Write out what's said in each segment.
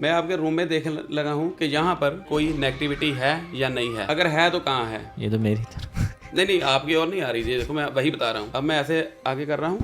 मैं आपके रूम में देख लगा हूँ कि यहाँ पर कोई नेगेटिविटी है या नहीं है, अगर है तो कहाँ है। ये तो मेरी तरफ नहीं आपकी और नहीं आ रही, ये देखो मैं वही बता रहा हूँ। अब मैं ऐसे आगे कर रहा हूँ,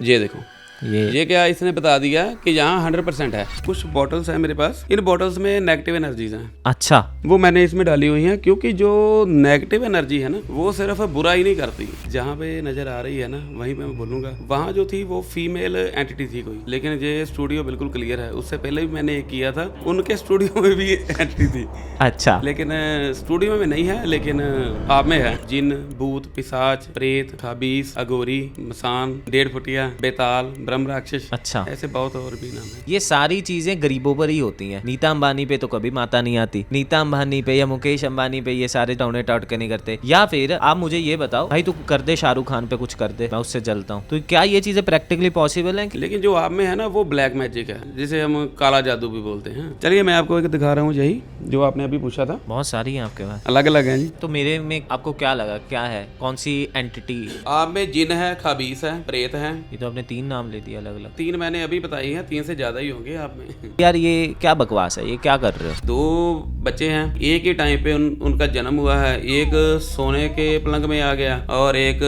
ये देखो ये क्या इसने बता दिया कि यहाँ 100% है। कुछ बॉटल्स हैं मेरे पास, इन बॉटल्स में नेगेटिव एनर्जीज हैं। अच्छा, वो मैंने इसमें डाली हुई हैं क्योंकि जो नेगेटिव एनर्जी है ना वो सिर्फ बुरा ही नहीं करती। जहाँ पे नजर आ रही है ना वहीं पे मैं बोलूंगा, वहाँ जो थी वो फीमेल एंटिटी थी कोई, लेकिन ये स्टूडियो बिल्कुल क्लियर है। उससे पहले भी मैंने एक किया था, उनके स्टूडियो में भी एंटिटी थी। अच्छा, लेकिन स्टूडियो में नहीं है, लेकिन आप में है। जिन, भूत, पिशाच, प्रेत, खबीस, अगोरी, मसान, 1.5 फुटिया, बेताल, ब्रह्म राक्षस, अच्छा, ऐसे बहुत और भी नाम है। ये सारी चीजें गरीबों पर ही होती हैं। नीता अंबानी पे तो कभी माता नहीं आती। नीता अंबानी पे या मुकेश अंबानी पे ये सारे टौने टटके नहीं करते। या फिर आप मुझे ये बताओ भाई, तू कर दे शाहरुख खान पे कुछ कर दे, मैं उससे जलता हूँ। तो क्या ये चीजें प्रैक्टिकली पॉसिबल है? लेकिन जो आप में है ना वो ब्लैक मैजिक है, जिसे हम काला जादू भी बोलते हैं। चलिए मैं आपको एक दिखा रहा हूँ, यही जो आपने अभी पूछा था। बहुत सारी हैं आपके पास, अलग अलग है जी। तो मेरे में आपको क्या लगा, क्या है, कौन सी एंटिटी? आप में जिन है, खबीस है, प्रेत है। ये तो आपने 3 नाम ले दिए अलग अलग। 3 मैंने अभी बताई है, 3 से ज्यादा ही होंगे आप में। यार ये क्या बकवास है, ये क्या कर रहे हो? 2 बच्चे हैं, एक ही टाइम पे उनका जन्म हुआ है। एक सोने के पलंग में आ गया और एक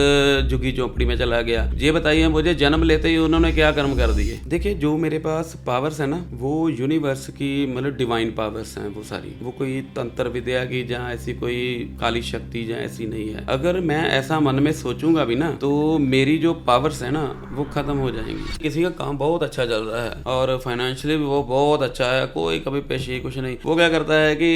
झुग्गी झोपड़ी में चला गया। ये बताइए मुझे, जन्म लेते ही उन्होंने क्या कर्म कर दिए। देखिए जो मेरे पास पावर्स है ना वो यूनिवर्स की मतलब डिवाइन पावर्स हैं वो सारी। वो कोई तंत्र विद्या की जहाँ ऐसी कोई काली शक्ति जहाँ ऐसी नहीं है। अगर मैं ऐसा मन में सोचूंगा भी ना तो मेरी जो पावर्स है ना वो खत्म हो जाएंगी। किसी का काम बहुत अच्छा चल रहा है और फाइनेंशियली भी वो बहुत अच्छा है, कोई कभी पेशी कुछ नहीं। वो क्या करता है कि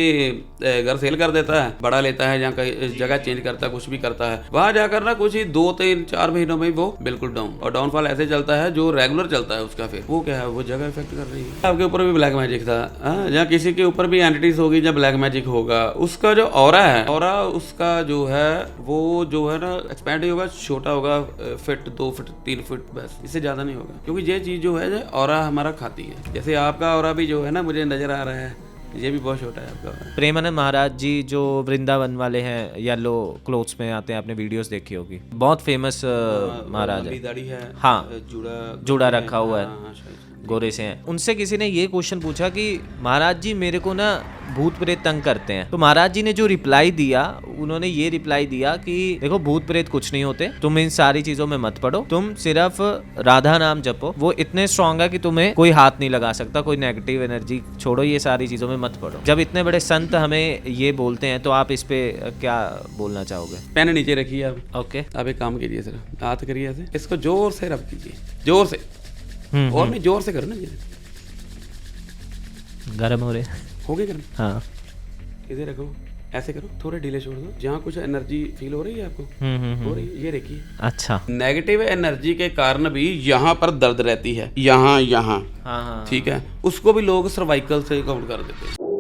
घर सेल कर देता है, बड़ा लेता है, जहाँ जगह चेंज करता है, कुछ भी करता है, वहां जाकर ना कुछ ही 2-3-4 महीनों में वो बिल्कुल डाउन। और डाउनफॉल ऐसे चलता है जो रेगुलर चलता है उसका। फिर वो क्या है, वो जगह इफेक्ट कर रही है। आपके ऊपर भी ब्लैक मैजिक था, जहाँ किसी के ऊपर भी एंटिटीज होगी, जब ब्लैक मैजिक होगा उसका जो ऑरा है, ऑरा उसका जो है वो जो है ना एक्सपैंड होगा, छोटा होगा, फीट 2 फीट 3 फीट, बस इससे ज्यादा नहीं होगा। क्योंकि ये चीज जो है ऑरा हमारा खाती है। जैसे आपका ऑरा भी जो है ना मुझे नजर आ रहा है, ये भी बहुत छोटा है आपका। प्रेमानंद महाराज जी जो वृंदावन वाले हैं, येलो क्लोथ्स में आते हैं, आपने वीडियोस देखी होगी, बहुत फेमस महाराज है। दाढ़ी है, हाँ, जुड़ा रखा हुआ है, हाँ, गोरे से हैं। उनसे किसी ने ये क्वेश्चन पूछा कि महाराज जी मेरे को ना भूत प्रेत तंग करते हैं। तो महाराज जी ने जो रिप्लाई दिया, उन्होंने ये रिप्लाई दिया कि देखो भूत प्रेत कुछ नहीं होते, तुम इन सारी चीजों में मत पड़ो, तुम सिर्फ राधा नाम जपो, वो इतने स्ट्रांग है कि तुम्हें कोई हाथ नहीं लगा सकता, कोई नेगेटिव एनर्जी छोड़ो, ये सारी चीजों में मत पड़ो। जब इतने बड़े संत हमें ये बोलते हैं तो आप इस पे क्या बोलना चाहोगे? पेन नीचे रखिए आप। ओके, आप एक काम कीजिए, सर हाथ करिए ऐसे, इसको जोर से रब कीजिए, जोर से, और नहीं जोर से करो ना, गर्म हो रहे हो गए गर्म। हाँ, इधर रखो, ऐसे करो, थोड़े ढीले छोड़ दो। जहाँ कुछ एनर्जी फील हो रही है आपको, हो रही है, ये देखिए। अच्छा, नेगेटिव एनर्जी के कारण भी यहाँ पर दर्द रहती है, यहाँ हाँ, ठीक है, उसको भी लोग सर्वाइकल से काउंट कर देते हैं।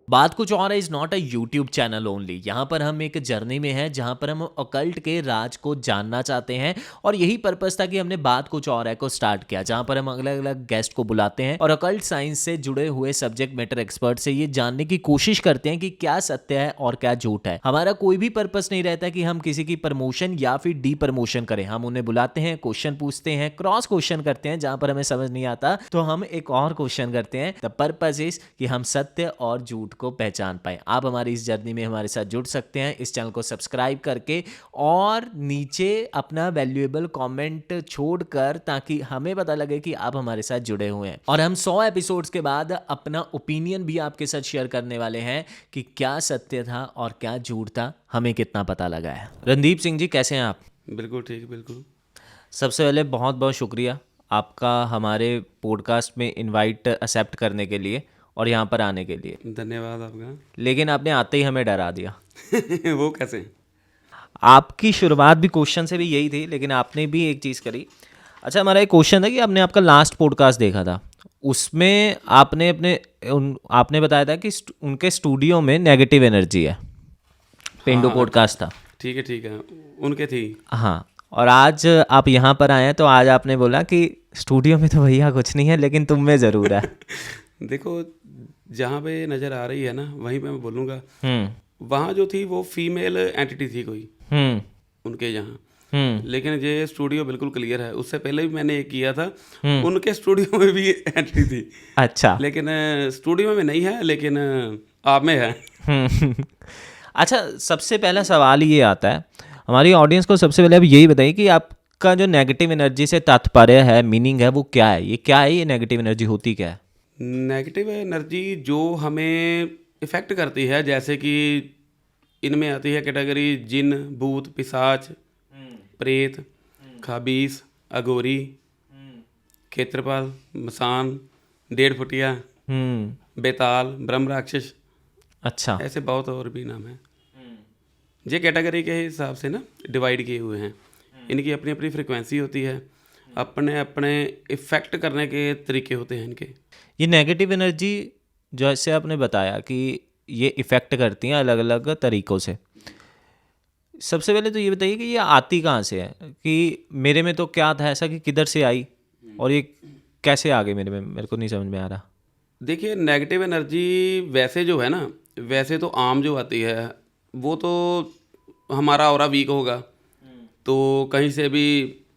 बात कुछ और है, is not a YouTube channel only. यहाँ पर हम एक जर्नी में हैं जहाँ पर हम ऑकल्ट के राज को जानना चाहते हैं, और यही पर्पस था कि हमने बात कुछ और है को स्टार्ट किया, जहाँ पर हम अलग अलग गेस्ट को बुलाते हैं और ऑकल्ट साइंस से जुड़े हुए सब्जेक्ट मैटर एक्सपर्ट से ये जानने की कोशिश करते हैं कि क्या सत्य है और क्या झूठ है। हमारा कोई भी पर्पस नहीं रहता कि हम किसी की प्रमोशन या फिर डी प्रमोशन करें। हम उन्हें बुलाते हैं, क्वेश्चन पूछते हैं, क्रॉस क्वेश्चन करते हैं, जहाँ पर हमें समझ नहीं आता तो हम एक और क्वेश्चन करते हैं। द पर्पस इज कि हम सत्य और झूठ को पहचान पाए। आप हमारी इस जर्नी में हमारे साथ जुड़ सकते हैं इस चैनल को सब्सक्राइब करके, और नीचे अपना वैल्यूएबल कमेंट छोड़कर, ताकि हमें पता लगे कि आप हमारे साथ जुड़े हुए हैं। और हम 100 एपिसोड्स के बाद अपना ओपिनियन भी आपके साथ शेयर करने वाले हैं कि क्या सत्य था और क्या झूठ था, हमें कितना पता लगा है। रणदीप सिंह जी कैसे हैं आप? बिल्कुल ठीक, बिल्कुल। सबसे पहले बहुत बहुत शुक्रिया आपका हमारे पॉडकास्ट में इनवाइट एक्सेप्ट करने के लिए और यहाँ पर आने के लिए। धन्यवाद आपका। लेकिन आपने आते ही हमें डरा दिया। वो कैसे? आपकी शुरुआत भी क्वेश्चन से भी यही थी, लेकिन आपने भी एक चीज़ करी। अच्छा, हमारा एक क्वेश्चन था कि आपने आपका लास्ट पॉडकास्ट देखा था, उसमें आपने बताया था कि उनके स्टूडियो में नेगेटिव एनर्जी है। पेंडू पॉडकास्ट था। ठीक है, उनके थी। हाँ, और आज आप यहाँ पर आए हैं तो आज आपने बोला कि स्टूडियो में तो भैया कुछ नहीं है, लेकिन तुम में ज़रूर है। देखो जहाँ पे नजर आ रही है ना वहीं पे मैं बोलूँगा, वहाँ जो थी वो फीमेल एंटिटी थी कोई, उनके यहाँ। लेकिन ये स्टूडियो बिल्कुल क्लियर है। उससे पहले भी मैंने एक किया था, उनके स्टूडियो में भी एंट्री थी, अच्छा। लेकिन स्टूडियो में नहीं है, लेकिन आप में है। अच्छा, सबसे पहला सवाल ये आता है हमारी ऑडियंस को, सबसे पहले अब यही बताइए कि आपका जो नेगेटिव एनर्जी से तात्पर्य है, मीनिंग है, वो क्या है? ये क्या है, ये नेगेटिव एनर्जी होती क्या है? नेगेटिव एनर्जी जो हमें इफ़ेक्ट करती है, जैसे कि इनमें आती है कैटेगरी जिन, भूत, पिशाच, प्रेत, खाबीस, अघोरी, क्षेत्रपाल, मसान, 1.5 फुटिया, बेताल, ब्रह्म राक्षस, अच्छा। ऐसे बहुत और भी नाम हैं। ये कैटेगरी के हिसाब से ना डिवाइड किए हुए हैं। इनकी अपनी अपनी फ्रिक्वेंसी होती है, अपने अपने इफ़ेक्ट करने के तरीके होते हैं इनके। ये नेगेटिव एनर्जी जैसे आपने बताया कि ये इफ़ेक्ट करती हैं अलग अलग तरीक़ों से। सबसे पहले तो ये बताइए कि ये आती कहाँ से है? कि मेरे में तो क्या था ऐसा कि किधर से आई और ये कैसे आ गई मेरे में? मेरे को नहीं समझ में आ रहा। देखिए, नेगेटिव एनर्जी वैसे जो है ना, वैसे तो आम जो आती है वो तो हमारा ऑरा वीक होगा तो कहीं से भी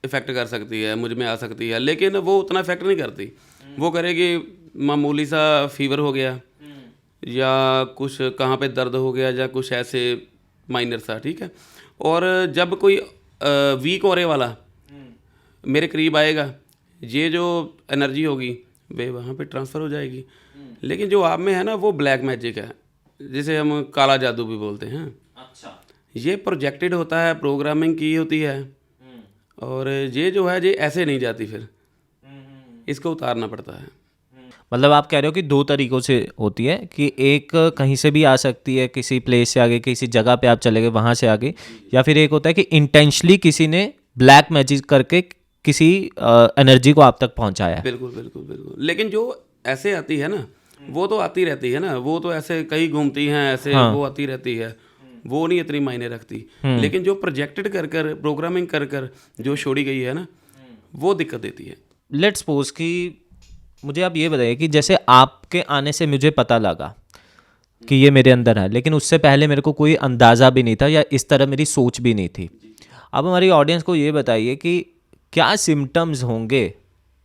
इफ़ेक्ट कर सकती है, मुझ में आ सकती है, लेकिन वो उतना इफ़ेक्ट नहीं करती। वो करेगी मामूली सा फीवर हो गया या कुछ कहाँ पे दर्द हो गया या कुछ ऐसे माइनर सा, ठीक है। और जब कोई वीक ऑरे वाला मेरे करीब आएगा, ये जो एनर्जी होगी वे वहाँ पे ट्रांसफ़र हो जाएगी। लेकिन जो आप में है ना, वो ब्लैक मैजिक है, जिसे हम काला जादू भी बोलते हैं। अच्छा। ये प्रोजेक्टेड होता है, प्रोग्रामिंग की होती है, और ये जो है ये ऐसे नहीं जाती, फिर इसको उतारना पड़ता है। मतलब आप कह रहे हो कि दो तरीक़ों से होती है कि एक कहीं से भी आ सकती है, किसी प्लेस से आ गई, किसी जगह पे आप चले गए वहाँ से आ गई, या फिर एक होता है कि इंटेंशनली किसी ने ब्लैक मैजिक करके किसी एनर्जी को आप तक पहुँचाया है। बिल्कुल बिल्कुल बिल्कुल। लेकिन जो ऐसे आती है ना, वो तो आती रहती है ना, वो तो ऐसे कहीं घूमती हैं ऐसे, वो आती रहती है, वो नहीं इतनी मायने रखती। लेकिन जो प्रोजेक्टेड कर कर प्रोग्रामिंग कर कर जो छोड़ी गई है ना, वो दिक्कत देती है। लेट्स सपोज कि मुझे आप ये बताइए कि जैसे आपके आने से मुझे पता लगा कि ये मेरे अंदर है, लेकिन उससे पहले मेरे को कोई अंदाज़ा भी नहीं था या इस तरह मेरी सोच भी नहीं थी। अब हमारी ऑडियंस को ये बताइए कि क्या सिम्टम्स होंगे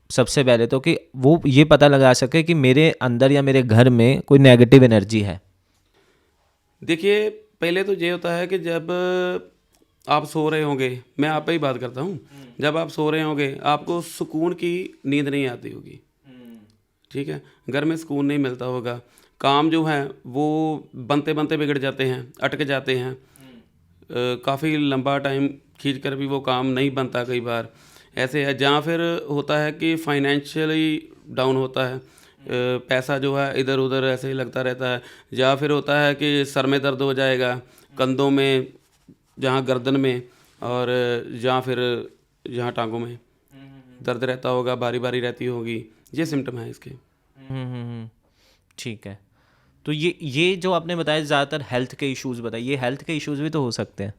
सबसे पहले तो कि वो ये पता लगा सके कि मेरे अंदर या मेरे घर में कोई नेगेटिव एनर्जी है। देखिए, पहले तो ये होता है कि जब आप सो रहे होंगे, मैं आप पे ही बात करता हूँ, जब आप सो रहे होंगे आपको सुकून की नींद नहीं आती होगी, ठीक है, घर में सुकून नहीं मिलता होगा, काम जो है वो बनते बनते बिगड़ जाते हैं, अटक जाते हैं, काफ़ी लंबा टाइम खींच कर भी वो काम नहीं बनता कई बार ऐसे है। जहाँ फिर होता है कि फाइनेंशियली डाउन होता है, पैसा जो है इधर उधर ऐसे ही लगता रहता है। या फिर होता है कि सर में दर्द हो जाएगा, कंधों में, जहाँ गर्दन में, और जहाँ फिर जहाँ टांगों में दर्द रहता होगा, बारी बारी रहती होगी। ये सिम्टम है इसके। ठीक है, तो ये जो आपने बताया ज़्यादातर हेल्थ के इश्यूज़ बताए, ये हेल्थ के इश्यूज़ भी तो हो सकते हैं।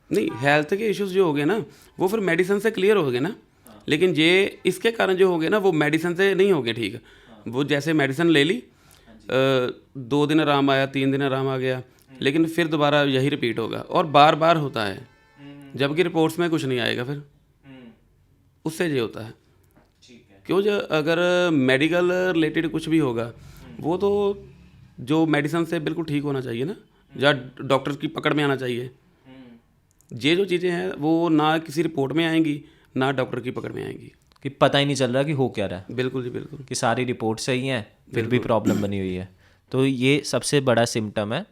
नहीं, हेल्थ के इश्यूज जो हो गए ना वो फिर मेडिसिन से क्लियर हो गए ना, लेकिन ये इसके कारण जो हो गए ना वो मेडिसिन से नहीं हो गए ठीक। वो जैसे मेडिसिन ले ली, 2 दिन आराम आया, 3 दिन आराम आ गया, लेकिन फिर दोबारा यही रिपीट होगा और बार बार होता है, जबकि रिपोर्ट्स में कुछ नहीं आएगा फिर उससे ये होता है। क्यों, जो अगर मेडिकल रिलेटेड कुछ भी होगा वो तो जो मेडिसिन से बिल्कुल ठीक होना चाहिए ना, या डॉक्टर की पकड़ में आना चाहिए। ये जो चीज़ें हैं वो ना किसी रिपोर्ट में आएंगी ना डॉक्टर की पकड़ में आएंगी, कि पता ही नहीं चल रहा कि हो क्या रहा है। बिल्कुल जी बिल्कुल। कि सारी रिपोर्ट सही हैं फिर भी प्रॉब्लम बनी हुई है। तो ये सबसे बड़ा सिम्टम है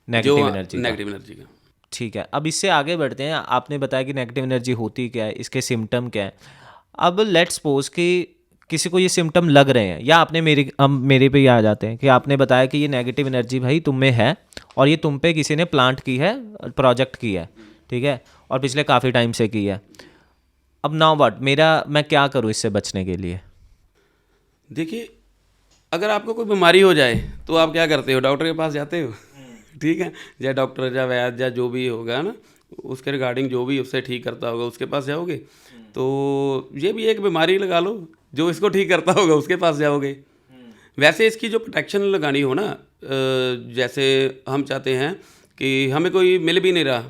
नेगेटिव एनर्जी का। नेगेटिव एनर्जी का। ठीक है, अब इससे आगे बढ़ते हैं। आपने बताया कि नेगेटिव एनर्जी होती क्या है, इसके सिम्टम क्या है। अब लेट्स सपोज कि किसी को ये सिम्टम लग रहे हैं, या आपने मेरे पे ही आ जाते हैं कि आपने बताया कि ये नेगेटिव एनर्जी भाई तुम में है और ये तुम पे किसी ने प्लांट की है, प्रोजेक्ट की है, ठीक है, और पिछले काफ़ी टाइम से की है। अब नाउ व्हाट, मैं क्या करूँ इससे बचने के लिए? देखिए, अगर आपको कोई बीमारी हो जाए तो आप क्या करते हो, डॉक्टर के पास जाते हो, ठीक है, या डॉक्टर या वैद्य या जो भी होगा ना उसके रिगार्डिंग जो भी उससे ठीक करता होगा उसके पास जाओगे। तो ये भी एक बीमारी लगा लो, जो इसको ठीक करता होगा उसके पास जाओगे। वैसे इसकी जो प्रोटेक्शन लगानी हो ना, जैसे हम चाहते हैं कि हमें कोई मिल भी नहीं रहा,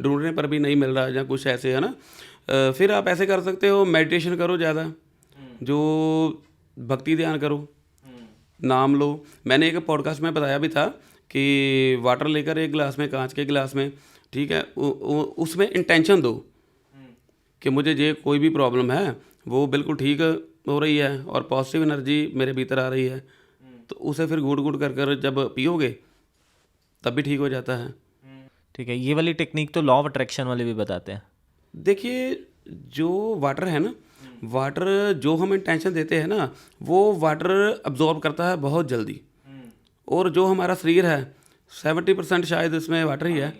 ढूंढने पर भी नहीं मिल रहा, या कुछ ऐसे है ना, फिर आप ऐसे कर सकते हो, मेडिटेशन करो ज़्यादा, जो भक्ति ध्यान करो, नाम लो। मैंने एक पॉडकास्ट में बताया भी था कि वाटर लेकर एक गिलास में, कांच के गिलास में, ठीक है, उसमें इंटेंशन दो कि मुझे ये कोई भी प्रॉब्लम है वो बिल्कुल ठीक हो रही है और पॉजिटिव एनर्जी मेरे भीतर आ रही है, तो उसे फिर घूट घूट कर कर जब पियोगे तब भी ठीक हो जाता है। ठीक है, ये वाली टेक्निक तो लॉ ऑफ अट्रैक्शन वाले भी बताते हैं। देखिए, जो वाटर है ना, वाटर जो हम इंटेंशन देते हैं ना, वो वाटर अब्जॉर्ब करता है बहुत जल्दी। और जो हमारा शरीर है 70% शायद इसमें वाटर ही है,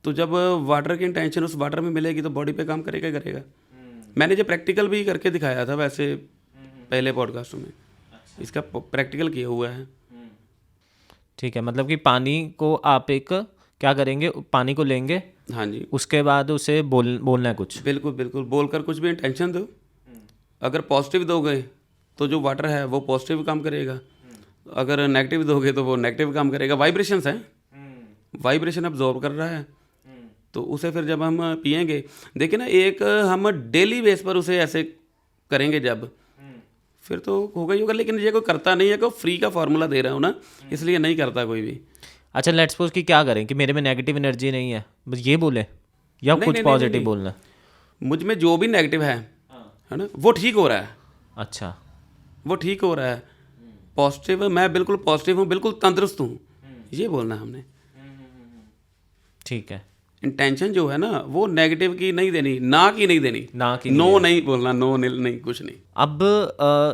तो जब वाटर की इंटेंशन उस वाटर में मिलेगी तो बॉडी पे काम करेगा ही करेगा। मैंने जो प्रैक्टिकल भी करके दिखाया था वैसे पहले पॉडकास्ट में, इसका प्रैक्टिकल किया हुआ है। ठीक है, मतलब कि पानी को आप एक क्या करेंगे, पानी को लेंगे, हाँ जी, उसके बाद उसे बोलना है कुछ। बिल्कुल बिल्कुल, बोलकर कुछ भी इंटेंशन दो। अगर पॉजिटिव दोगे तो जो वाटर है वो पॉजिटिव काम करेगा, अगर नेगेटिव दोगे तो वो नेगेटिव काम करेगा। वाइब्रेशंस हैं, वाइब्रेशन अब्जॉर्ब कर रहा है, तो उसे फिर जब हम पिएंगे, देखिए ना, एक हम डेली बेस पर उसे ऐसे करेंगे जब, फिर तो होगा ही होगा। लेकिन ये कोई करता नहीं है, कोई फ्री का फार्मूला दे रहा हूँ ना, इसलिए नहीं करता कोई भी। अच्छा, लेट्स सपोज कि क्या करें कि मेरे में नेगेटिव एनर्जी नहीं है, बस ये बोले या नहीं, कुछ नहीं, पॉजिटिव नहीं। बोलना? मुझ में जो भी नेगेटिव है ना, वो ठीक हो रहा है। अच्छा, वो ठीक हो रहा है, पॉजिटिव, मैं बिल्कुल पॉजिटिव हूँ, बिल्कुल तंदुरुस्त हूँ, ये बोलना है हमने। ठीक है, इंटेंशन जो है ना वो नेगेटिव की नहीं देनी, ना की नहीं देनी, ना कि नो नहीं बोलना, नो नहीं, कुछ नहीं। अब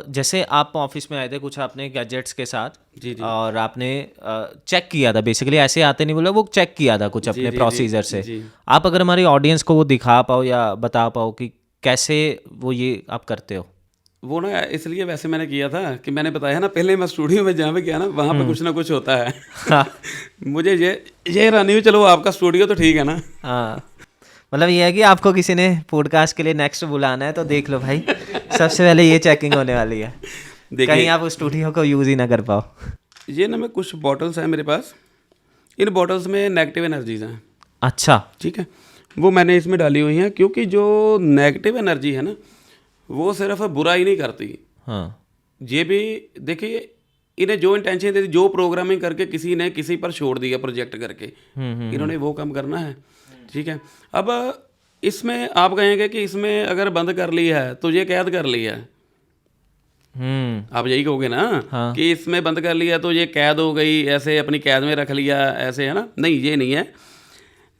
जैसे आप ऑफिस में आए थे कुछ आपने गैजेट्स के साथ, जी जी और आपने चेक किया था, बेसिकली ऐसे आते नहीं बोला, वो चेक किया था कुछ अपने जी, प्रोसीजर से। जी। आप अगर हमारी ऑडियंस को वो दिखा पाओ या बता पाओ कि कैसे वो ये आप करते हो। वो ना इसलिए वैसे मैंने किया था कि मैंने बताया ना पहले, मैं स्टूडियो में जहाँ पे गया ना वहाँ पे कुछ ना कुछ होता है। मुझे ये रानी हुई, चलो आपका स्टूडियो तो ठीक है ना। हाँ, मतलब ये है कि आपको किसी ने पॉडकास्ट के लिए नेक्स्ट बुलाना है तो देख लो भाई, सबसे पहले ये चेकिंग होने वाली है, कहीं आप उस स्टूडियो को यूज़ ही ना कर पाओ। ये ना, मैं कुछ बॉटल्स हैं मेरे पास, इन बॉटल्स में नेगेटिव एनर्जीज हैं। अच्छा, ठीक है, वो मैंने इसमें डाली हुई हैं, क्योंकि जो नेगेटिव एनर्जी है ना वो सिर्फ बुरा ही नहीं करती। हाँ, ये भी देखिए, इन्हें जो इंटेंशन दे दी, जो प्रोग्रामिंग करके किसी ने किसी पर छोड़ दिया प्रोजेक्ट करके, इन्होंने वो काम करना है। ठीक है, अब इसमें आप कहेंगे कि इसमें अगर बंद कर लिया है तो ये कैद कर लिया है, आप यही कहोगे ना। हाँ। कि इसमें बंद कर लिया तो ये कैद हो गई, ऐसे अपनी कैद में रख लिया, ऐसे, है ना। नहीं, ये नहीं है।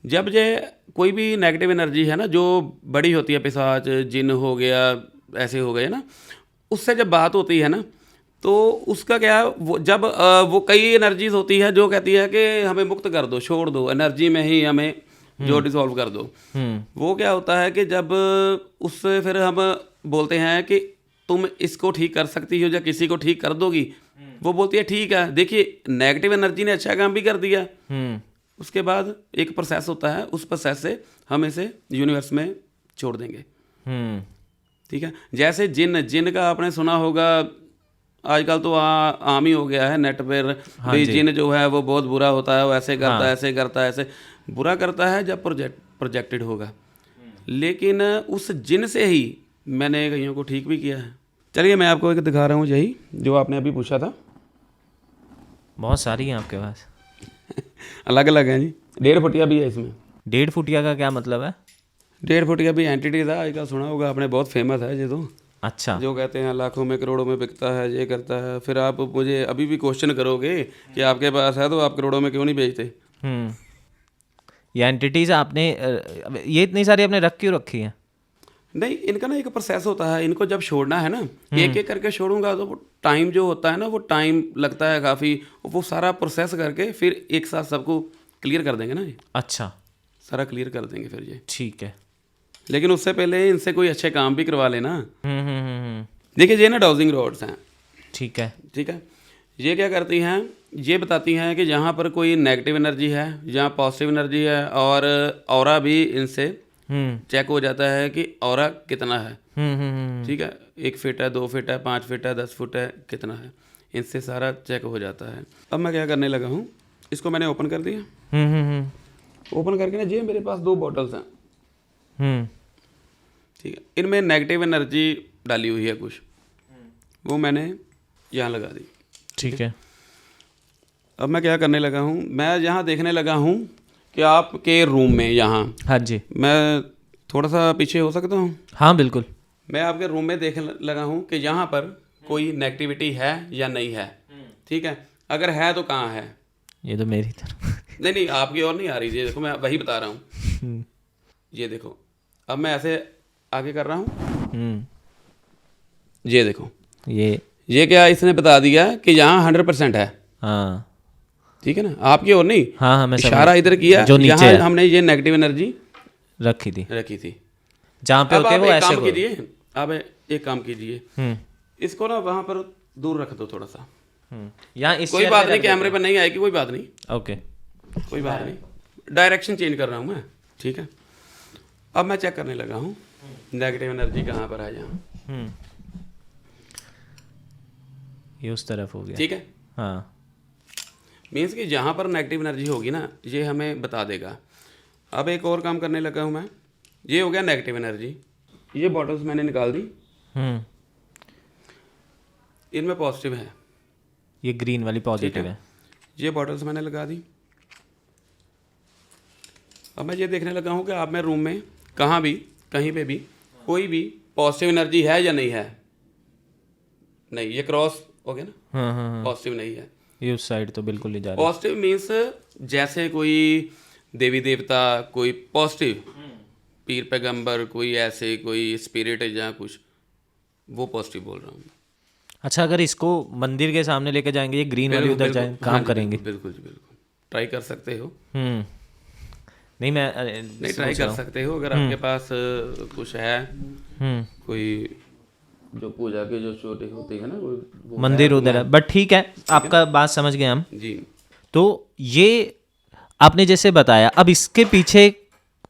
जब ये कोई भी नेगेटिव एनर्जी है ना जो बड़ी होती है, पिशाच, जिन हो गया, ऐसे हो गए ना, उससे जब बात होती है ना तो उसका क्या, वो जब वो कई एनर्जीज होती है जो कहती है कि हमें मुक्त कर दो, छोड़ दो, एनर्जी में ही हमें जो डिसॉल्व कर दो। वो क्या होता है कि जब उससे फिर हम बोलते हैं कि तुम इसको ठीक कर सकती हो या किसी को ठीक कर दोगी, वो बोलती है ठीक है। देखिए, नेगेटिव एनर्जी ने अच्छा काम भी कर दिया, उसके बाद एक प्रोसेस होता है, उस प्रोसेस से हम इसे यूनिवर्स में छोड़ देंगे। ठीक है, जैसे जिन का आपने सुना होगा, आजकल तो आम ही हो गया है नेट पर, भाई जिन जो है वो बहुत बुरा होता है, वो ऐसे करता है, ऐसे करता है, ऐसे बुरा करता है जब प्रोजेक्टेड होगा। लेकिन उस जिन से ही मैंने कईयों को ठीक भी किया है। चलिए, मैं आपको एक दिखा रहा हूँ, यही जो आपने अभी पूछा था। बहुत सारी हैं आपके पास। अलग अलग हैं जी, 1.5 फुटिया भी है इसमें। 1.5 फुटिया का क्या मतलब है? 1.5 फुटिया भी एंटिटी था, आजकल सुना होगा आपने, बहुत फेमस है ये तो। अच्छा, जो कहते हैं लाखों में करोड़ों में बिकता है, ये करता है। फिर आप मुझे अभी भी क्वेश्चन करोगे कि आपके पास है तो आप करोड़ों में क्यों नहीं बेचते। ये एंटिटीज आपने ये इतनी सारी आपने रख क्यों रखी हैं? नहीं, इनका ना एक प्रोसेस होता है, इनको जब छोड़ना है ना, एक एक करके छोड़ूंगा तो टाइम जो होता है ना, वो टाइम लगता है काफ़ी। वो सारा प्रोसेस करके फिर एक साथ सबको क्लियर कर देंगे ना ये। अच्छा, सारा क्लियर कर देंगे फिर ये। ठीक है। लेकिन उससे पहले इनसे कोई अच्छे काम भी करवा लेना। देखिए, ये ना डॉजिंग रॉड्स हैं। ठीक है। ठीक है, ये क्या करती हैं, ये बताती हैं कि जहाँ पर कोई नेगेटिव एनर्जी है, जहाँ पॉजिटिव एनर्जी है, और ऑरा भी इनसे चेक हो जाता है कि ऑरा कितना है। ठीक है, 1 फीट है, 2 फीट है, 5 फीट है, 10 फुट है, कितना है, इनसे सारा चेक हो जाता है। अब मैं क्या करने लगा हूँ, इसको मैंने ओपन कर दिया। ओपन करके ना, ये मेरे पास 2 बॉटल्स हैं। ठीक है। इनमें नेगेटिव एनर्जी डाली हुई है कुछ, वो मैंने यहाँ लगा दी। ठीक है। अब मैं क्या करने लगा हूँ, मैं यहाँ देखने लगा हूँ कि आपके रूम में यहाँ, हाँ जी, मैं थोड़ा सा पीछे हो सकता हूँ? हाँ बिल्कुल। मैं आपके रूम में देखने लगा हूँ कि यहाँ पर कोई नेगेटिविटी है या नहीं है। ठीक है, अगर है तो कहाँ है? ये तो मेरी तरफ नहीं, आपकी और नहीं आ रही। ये देखो, मैं वही बता रहा हूँ। ये देखो, अब मैं ऐसे आगे कर रहा हूँ, ये देखो, ये क्या इसने बता दिया कि यहाँ 100% है। हाँ ठीक है ना, आपकी और नहीं। हाँ, मैं इशारा इधर किया, जो नीचे यहाँ है। हमने ये नेगेटिव एनर्जी रखी थी जहाँ पे अब होते आप वो एक ऐसे काम करो। कीजिए, आप एक काम कीजिए, इसको ना वहाँ पर दूर रख दो थोड़ा सा। यहाँ इस कोई चेयर बात पे नहीं, रख कैमरे पर नहीं आएगी, कोई बात नहीं, देते। ओके, कोई बात नहीं। डायरेक्शन चेंज कर रहा हूँ मैं। ठीक है, अब मैं चेक करने लगा हूँ नेगेटिव एनर्जी कहाँ पर है। यहाँ ये उस तरफ हो गया। ठीक है, हाँ, मीन्स कि जहाँ पर नेगेटिव एनर्जी होगी ना, ये हमें बता देगा। अब एक और काम करने लगा हूँ मैं, ये हो गया नेगेटिव एनर्जी। ये बॉटल्स मैंने निकाल दी, इनमें पॉजिटिव है। ये ग्रीन वाली पॉजिटिव है। ये बॉटल्स मैंने लगा दी। अब मैं ये देखने लगा हूँ कि आप में रूम में कहाँ भी, कहीं पे भी कोई भी पॉजिटिव एनर्जी है या नहीं है। नहीं, ये क्रॉस हो गया ना, हाँ, पॉजिटिव नहीं है। ये उस साइड तो बिल्कुल नहीं जा रही। पॉजिटिव मीन्स जैसे कोई देवी देवता, कोई पॉजिटिव पीर पैगंबर, कोई ऐसे कोई स्पिरिट या कुछ, वो पॉजिटिव बोल रहा हूँ। अच्छा, अगर इसको मंदिर के सामने लेके जाएंगे, ये ग्रीन वाली उधर जाए, काम करेंगे? बिल्कुल जी, बिल्कुल ट्राई कर सकते हो। नहीं, मैं नहीं, ट्राई कर सकते हो अगर आपके पास कुछ है, कोई जो पूजा के जो छोटे होते हैं ना, वो मंदिर उधर है। बट ठीक है, आपका बात समझ गए हम जी। तो ये आपने जैसे बताया, अब इसके पीछे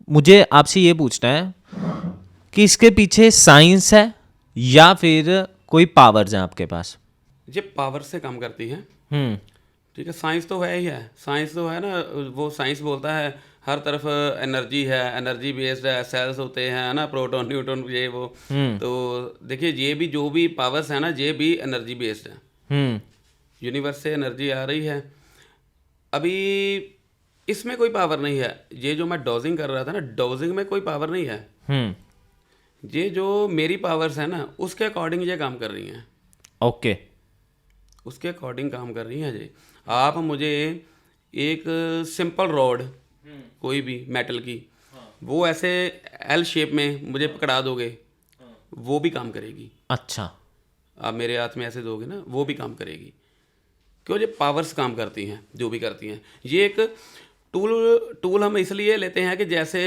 मुझे आपसे ये पूछना है कि इसके पीछे साइंस है या फिर कोई पावर्स हैं आपके पास? ये पावर से काम करती है। ठीक है, साइंस तो है ही है, साइंस तो है ना, वो साइंस बोलता है हर तरफ एनर्जी है, एनर्जी बेस्ड है, सेल्स होते हैं, है ना, प्रोटॉन न्यूट्रॉन, ये वो। तो देखिए, ये भी जो भी पावर्स है ना, ये भी एनर्जी बेस्ड है। यूनिवर्स से एनर्जी आ रही है। अभी इसमें कोई पावर नहीं है। ये जो मैं डोजिंग कर रहा था ना, डोजिंग में कोई पावर नहीं है। ये जो मेरी पावर्स है ना, उसके अकॉर्डिंग ये काम कर रही हैं। ओके, उसके अकॉर्डिंग काम कर रही हैं जी। आप मुझे एक सिंपल रॉड, कोई भी मेटल की, वो ऐसे एल शेप में मुझे पकड़ा दोगे, वो भी काम करेगी। अच्छा, आप मेरे हाथ में ऐसे दोगे ना, वो भी काम करेगी। क्यों? ये पावर्स काम करती हैं, जो भी करती हैं। ये एक टूल हम इसलिए लेते हैं कि जैसे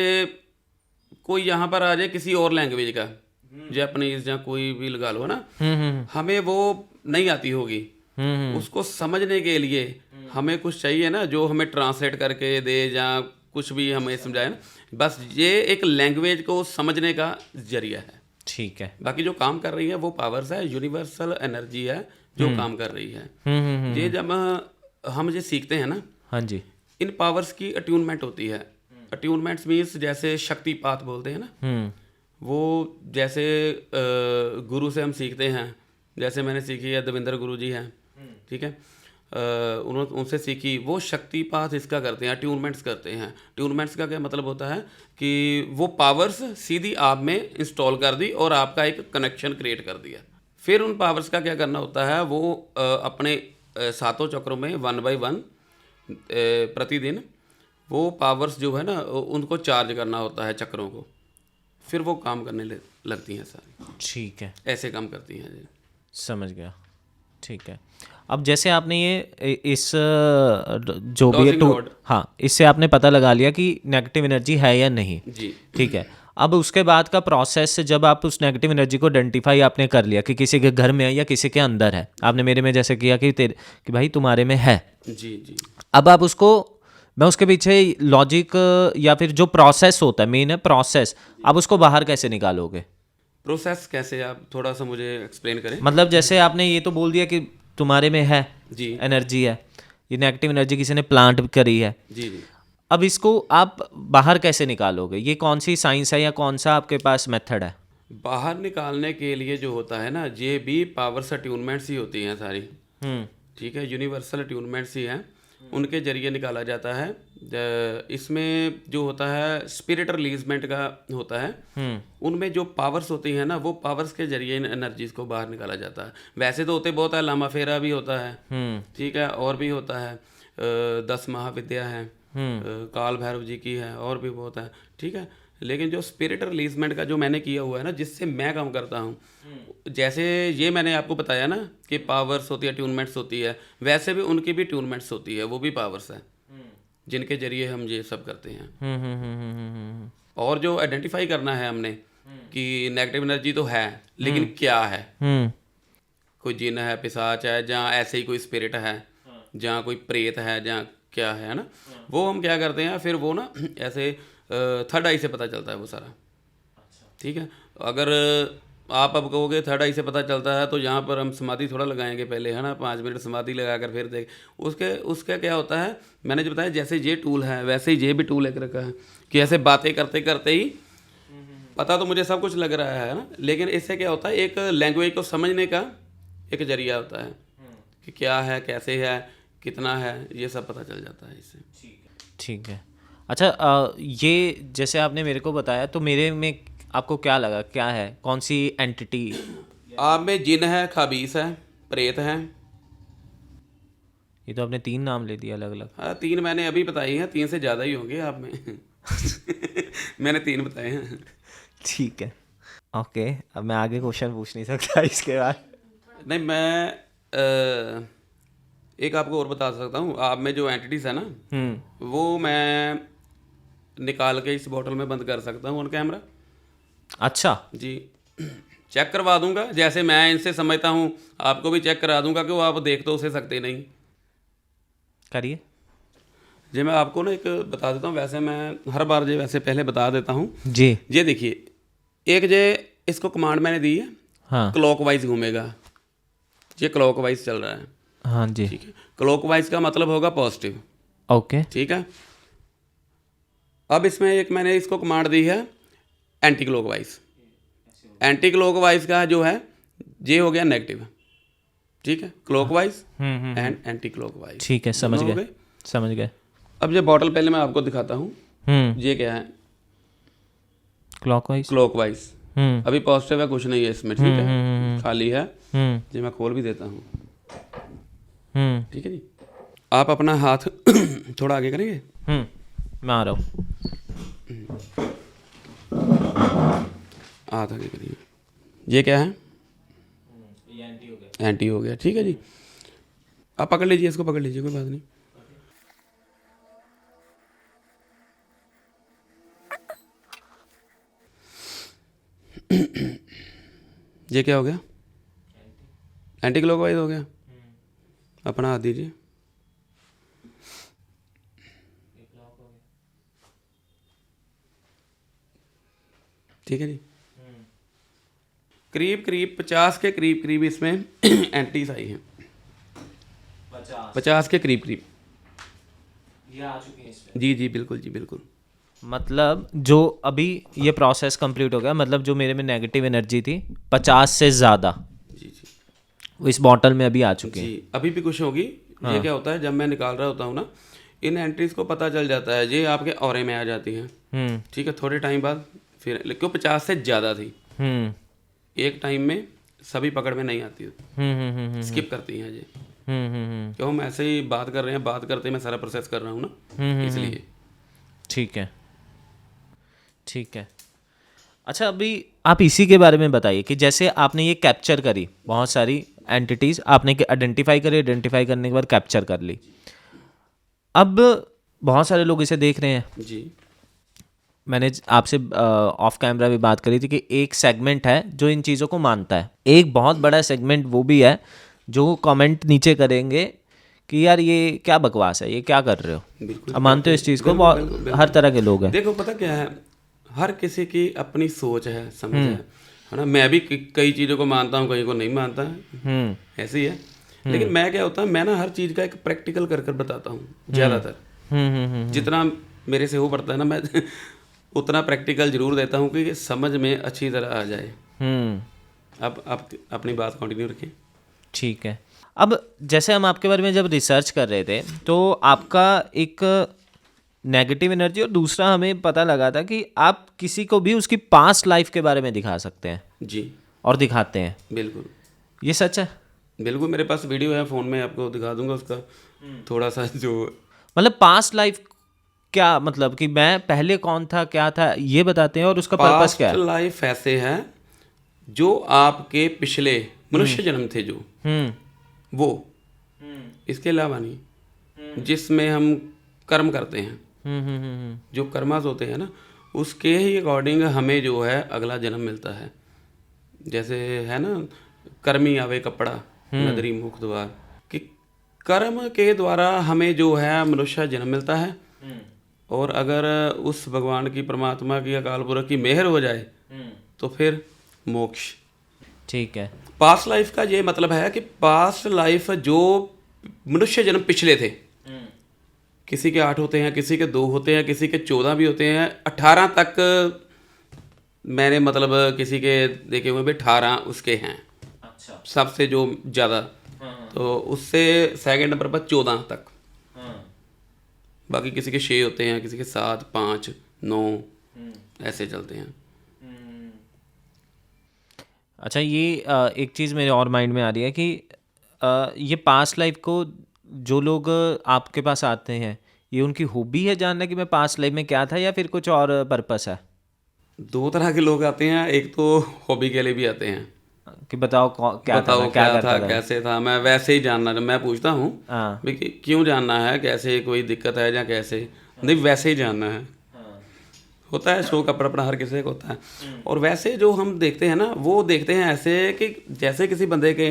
कोई यहाँ पर आ जाए किसी और लैंग्वेज का, जापानीज या कोई भी लगा लो ना, हमें वो नहीं आती होगी, उसको समझने के लिए हमें कुछ चाहिए ना, जो हमें ट्रांसलेट करके दे या कुछ भी हमें समझाए ना। बस ये एक लैंग्वेज को समझने का जरिया है। ठीक है। बाकी जो काम कर रही है वो पावर्स है, यूनिवर्सल एनर्जी है जो काम कर रही है। ये जब हम ये सीखते हैं ना, हाँ जी, इन पावर्स की अट्यूनमेंट होती है। अट्यूनमेंट्स मीन्स जैसे शक्तिपात बोलते हैं ना, वो जैसे गुरु से हम सीखते हैं। जैसे मैंने सीखी है, देवेंद्र गुरु जी हैं, ठीक है, उन्होंने उनसे सीखी, वो शक्तिपात इसका करते हैं, ट्यूनमेंट्स करते हैं। ट्यूनमेंट्स का क्या मतलब होता है कि वो पावर्स सीधी आप में इंस्टॉल कर दी और आपका एक कनेक्शन क्रिएट कर दिया। फिर उन पावर्स का क्या करना होता है, वो अपने सातों चक्रों में 1 by 1 प्रतिदिन वो पावर्स जो है ना, उनको चार्ज करना होता है चक्रों को, फिर वो काम करने लगती हैं सारी। ठीक है, ऐसे काम करती हैं जी। समझ गया। ठीक है, अब जैसे आपने ये इस जो भी है टूल, हाँ, इससे आपने पता लगा लिया कि नेगेटिव एनर्जी है या नहीं जी। ठीक है, अब उसके बाद का प्रोसेस, जब आप उस नेगेटिव एनर्जी को आइडेंटिफाई आपने कर लिया कि किसी के घर में है या किसी के अंदर है, आपने मेरे में जैसे किया कि कि भाई तुम्हारे में है, जी जी, अब आप उसको, मैं उसके पीछे लॉजिक या फिर जो प्रोसेस होता है, मेन है प्रोसेस, आप उसको बाहर कैसे निकालोगे? प्रोसेस कैसे, आप थोड़ा सा मुझे एक्सप्लेन करें। मतलब जैसे आपने ये तो बोल दिया कि तुम्हारे में है जी, एनर्जी है, ये नेगेटिव एनर्जी किसी ने प्लांट करी है, जी जी, अब इसको आप बाहर कैसे निकालोगे? ये कौन सी साइंस है या कौन सा आपके पास मेथड है? बाहर निकालने के लिए जो होता है ना, ये भी पावर्स अट्यूनमेंट्स ही होती हैं सारी, ठीक है, यूनिवर्सल अट्यूनमेंट्स ही हैं, उनके जरिए निकाला जाता है। इसमें जो होता है स्पिरिट रिलीजमेंट का होता है, उनमें जो पावर्स होती हैं ना, वो पावर्स के जरिए इन एनर्जीज को बाहर निकाला जाता है। वैसे तो होते बहुत है, लामा फेरा भी होता है, ठीक है, और भी होता है, 10 महाविद्या है, काल भैरव जी की है, और भी बहुत है, ठीक है। लेकिन जो स्पिरिट रिलीजमेंट का जो मैंने किया हुआ है ना, जिससे मैं काम करता हूँ, जैसे ये मैंने आपको बताया ना कि पावर्स होती है, ट्यूनमेंट्स होती है, वैसे भी उनकी भी ट्यूनमेंट्स होती है, वो भी पावर्स है जिनके जरिए हम ये सब करते हैं। और जो आइडेंटिफाई करना है हमने कि नेगेटिव एनर्जी तो है, लेकिन क्या है, कोई जिन है, पिशाच है, जहाँ ऐसे ही कोई स्पिरिट है, जहाँ कोई प्रेत है, जहाँ क्या है ना, वो हम क्या करते हैं फिर वो ना ऐसे थर्ड आई से पता चलता है वो सारा, ठीक है। अगर आप अब कहोगे थर्ड आई से पता चलता है, तो यहाँ पर हम समाधि थोड़ा लगाएंगे पहले, है ना, 5 मिनट समाधि लगाकर फिर देख उसका क्या होता है, मैंने जो बताया जैसे ये टूल है वैसे ही ये भी टूल एक रखा है कि ऐसे बातें करते करते ही पता तो मुझे सब कुछ लग रहा है ना, लेकिन इससे क्या होता है एक लैंग्वेज को समझने का एक जरिया होता है कि क्या है, कैसे है, कितना है, ये सब पता चल जाता है इससे। ठीक है। अच्छा, ये जैसे आपने मेरे को बताया, तो मेरे में आपको क्या लगा, क्या है, कौन सी एंटिटी? आप में जिन है, खबीस है, प्रेत है। ये तो आपने 3 नाम ले दिया अलग अलग। हाँ, 3 मैंने अभी बताई हैं, 3 से ज़्यादा ही होंगे आप में मैंने 3 बताए हैं। ठीक है, ओके। अब मैं आगे क्वेश्चन पूछ नहीं सकता इसके बाद? नहीं, मैं एक आपको और बता सकता हूँ। आप में जो एंटिटीज़ है ना, वो मैं निकाल के इस बोतल में बंद कर सकता हूँ ऑन कैमरा। अच्छा जी, चेक करवा दूंगा, जैसे मैं इनसे समझता हूँ आपको भी चेक करा दूंगा, कि वो आप देख तो उसे सकते नहीं। करिए जी, मैं आपको ना एक बता देता हूँ, वैसे मैं हर बार जो वैसे पहले बता देता हूँ जी। ये देखिए, एक जे इसको कमांड मैंने दी है, हाँ क्लॉकवाइज घूमेगा, ये क्लॉकवाइज चल रहा है, हाँ जी, ठीक है। क्लॉकवाइज का मतलब होगा पॉजिटिव, ओके। ठीक है। अब इसमें एक मैंने इसको कमांड दी है एंटी क्लॉकवाइज। एंटी क्लॉकवाइज का जो है ये हो गया नेगेटिव, ठीक है, क्लॉकवाइज एंड एंटी क्लॉकवाइज, ठीक है, समझ गए समझ गए। अब ये बॉटल पहले मैं आपको दिखाता हूँ, ये क्या है, क्लॉकवाइज। क्लॉकवाइज। अभी पॉजिटिव है, कुछ नहीं है इसमें, ठीक है, खाली है। ये मैं खोल भी देता हूँ, ठीक है जी। आप अपना हाथ थोड़ा आगे करेंगे, मैं आ रहा हूँ। हाथ आगे करिए। ये क्या है, ये एंटी हो गया। एंटी हो गया, ठीक है जी। आप पकड़ लीजिए, इसको पकड़ लीजिए, कोई बात नहीं। ये क्या हो गया, एंटी क्लॉकवाइज हो गया। अपना हाथ दीजिए, ठीक है जी। करीब करीब 50 के करीब करीब इसमें एंटीज आई हैं, 50 के करीब करीब ये आ चुकी है इसमें। जी जी, बिल्कुल जी, बिल्कुल। मतलब जो अभी ये प्रोसेस कंप्लीट हो गया, मतलब जो मेरे में नेगेटिव एनर्जी थी 50 से ज़्यादा, जी जी वो इस बॉटल में अभी आ चुकी है। जी, अभी भी कुछ होगी। ये क्या होता है, जब मैं निकाल रहा होता हूँ ना, इन एंट्रीज को पता चल जाता है, ये आपके ऑरे में आ जाती हैं, ठीक है। थोड़े टाइम बाद फिर, क्यों 50 से ज़्यादा थी, एक टाइम में सभी पकड़ में नहीं आती, स्किप करती हैं ये, क्यों हम ऐसे ही बात कर रहे हैं, बात करते मैं सारा प्रोसेस कर रहा हूँ ना, इसलिए। ठीक है ठीक है। अच्छा, अभी आप इसी के बारे में बताइए कि जैसे आपने ये कैप्चर करी बहुत सारी एंटिटीज़, आपने आइडेंटिफाई करी, आइडेंटिफाई करने के बाद कैप्चर कर ली, अब बहुत सारे लोग इसे देख रहे हैं जी। मैंने आपसे ऑफ कैमरा भी बात करी थी कि एक सेगमेंट है जो इन चीज़ों को मानता है, एक बहुत बड़ा सेगमेंट वो भी है जो कमेंट नीचे करेंगे कि यार ये क्या बकवास है, ये क्या कर रहे हो। बिल्कुल, अब मानते हो इस चीज़ को, हर तरह के लोग हैं। देखो पता क्या है, हर किसी की अपनी सोच है, समझ है ना। मैं भी कई चीज़ों को मानता हूँ, कहीं को नहीं मानता है, ऐसे ही है। लेकिन मैं क्या होता है, मैं ना हर चीज़ का एक प्रैक्टिकल कर कर बताता हूँ ज़्यादातर। जितना मेरे से हो पड़ता है ना, मैं उतना प्रैक्टिकल जरूर देता हूँ कि समझ में अच्छी तरह आ जाए। अब आप अपनी बात कंटिन्यू रखें। ठीक है। अब जैसे हम आपके बारे में जब रिसर्च कर रहे थे तो आपका एक नेगेटिव एनर्जी और दूसरा हमें पता लगा था कि आप किसी को भी उसकी पास्ट लाइफ के बारे में दिखा सकते हैं जी और दिखाते हैं। बिल्कुल ये सच है? बिल्कुल, मेरे पास वीडियो है फ़ोन में, आपको दिखा दूंगा उसका थोड़ा सा जो मतलब पास्ट लाइफ क्या मतलब कि मैं पहले कौन था क्या था ये बताते हैं और उसका पर्पस पास्ट क्या है? लाइफ ऐसे है जो आपके पिछले मनुष्य जन्म थे जो वो, इसके अलावा नहीं, जिसमें हम कर्म करते हैं, जो कर्मास होते हैं ना, उसके ही अकॉर्डिंग हमें जो है अगला जन्म मिलता है। जैसे है ना, कर्मी आवे कपड़ा नदरी मुख द्वार, कि कर्म के द्वारा हमें जो है मनुष्य जन्म मिलता है। और अगर उस भगवान की, परमात्मा की, अकाल पुरख की मेहर हो जाए तो फिर मोक्ष। ठीक है। पास्ट लाइफ का ये मतलब है कि पास्ट लाइफ जो मनुष्य जन्म पिछले थे, किसी के 8 होते हैं, किसी के 2 होते हैं, किसी के 14 भी होते हैं, 18 तक मैंने मतलब किसी के देखे हुए भी 18 उसके हैं। अच्छा। सबसे जो ज़्यादा, तो उससे सेकंड नंबर पर 14 तक। बाकी किसी के 6 होते हैं, किसी के 7, 5, 9 ऐसे चलते हैं। अच्छा, ये एक चीज़ मेरे और माइंड में आ रही है कि ये पास्ट लाइफ को जो लोग आपके पास आते हैं, ये उनकी हॉबी है जानना कि मैं पास्ट लाइफ में क्या था, या फिर कुछ और पर्पस है? 2 तरह के लोग आते हैं, एक तो हॉबी के लिए भी आते हैं कि बताओ क्या था, बताओ मैं क्या करता था, कैसे था, मैं वैसे ही जानना, मैं पूछता हूँ हाँ। भाई क्यों जानना है, कैसे, कोई दिक्कत है या कैसे, नहीं वैसे ही जानना है। होता है शौक अपना हर किसी को होता है। और वैसे जो हम देखते हैं ना, वो देखते हैं ऐसे कि जैसे किसी बंदे के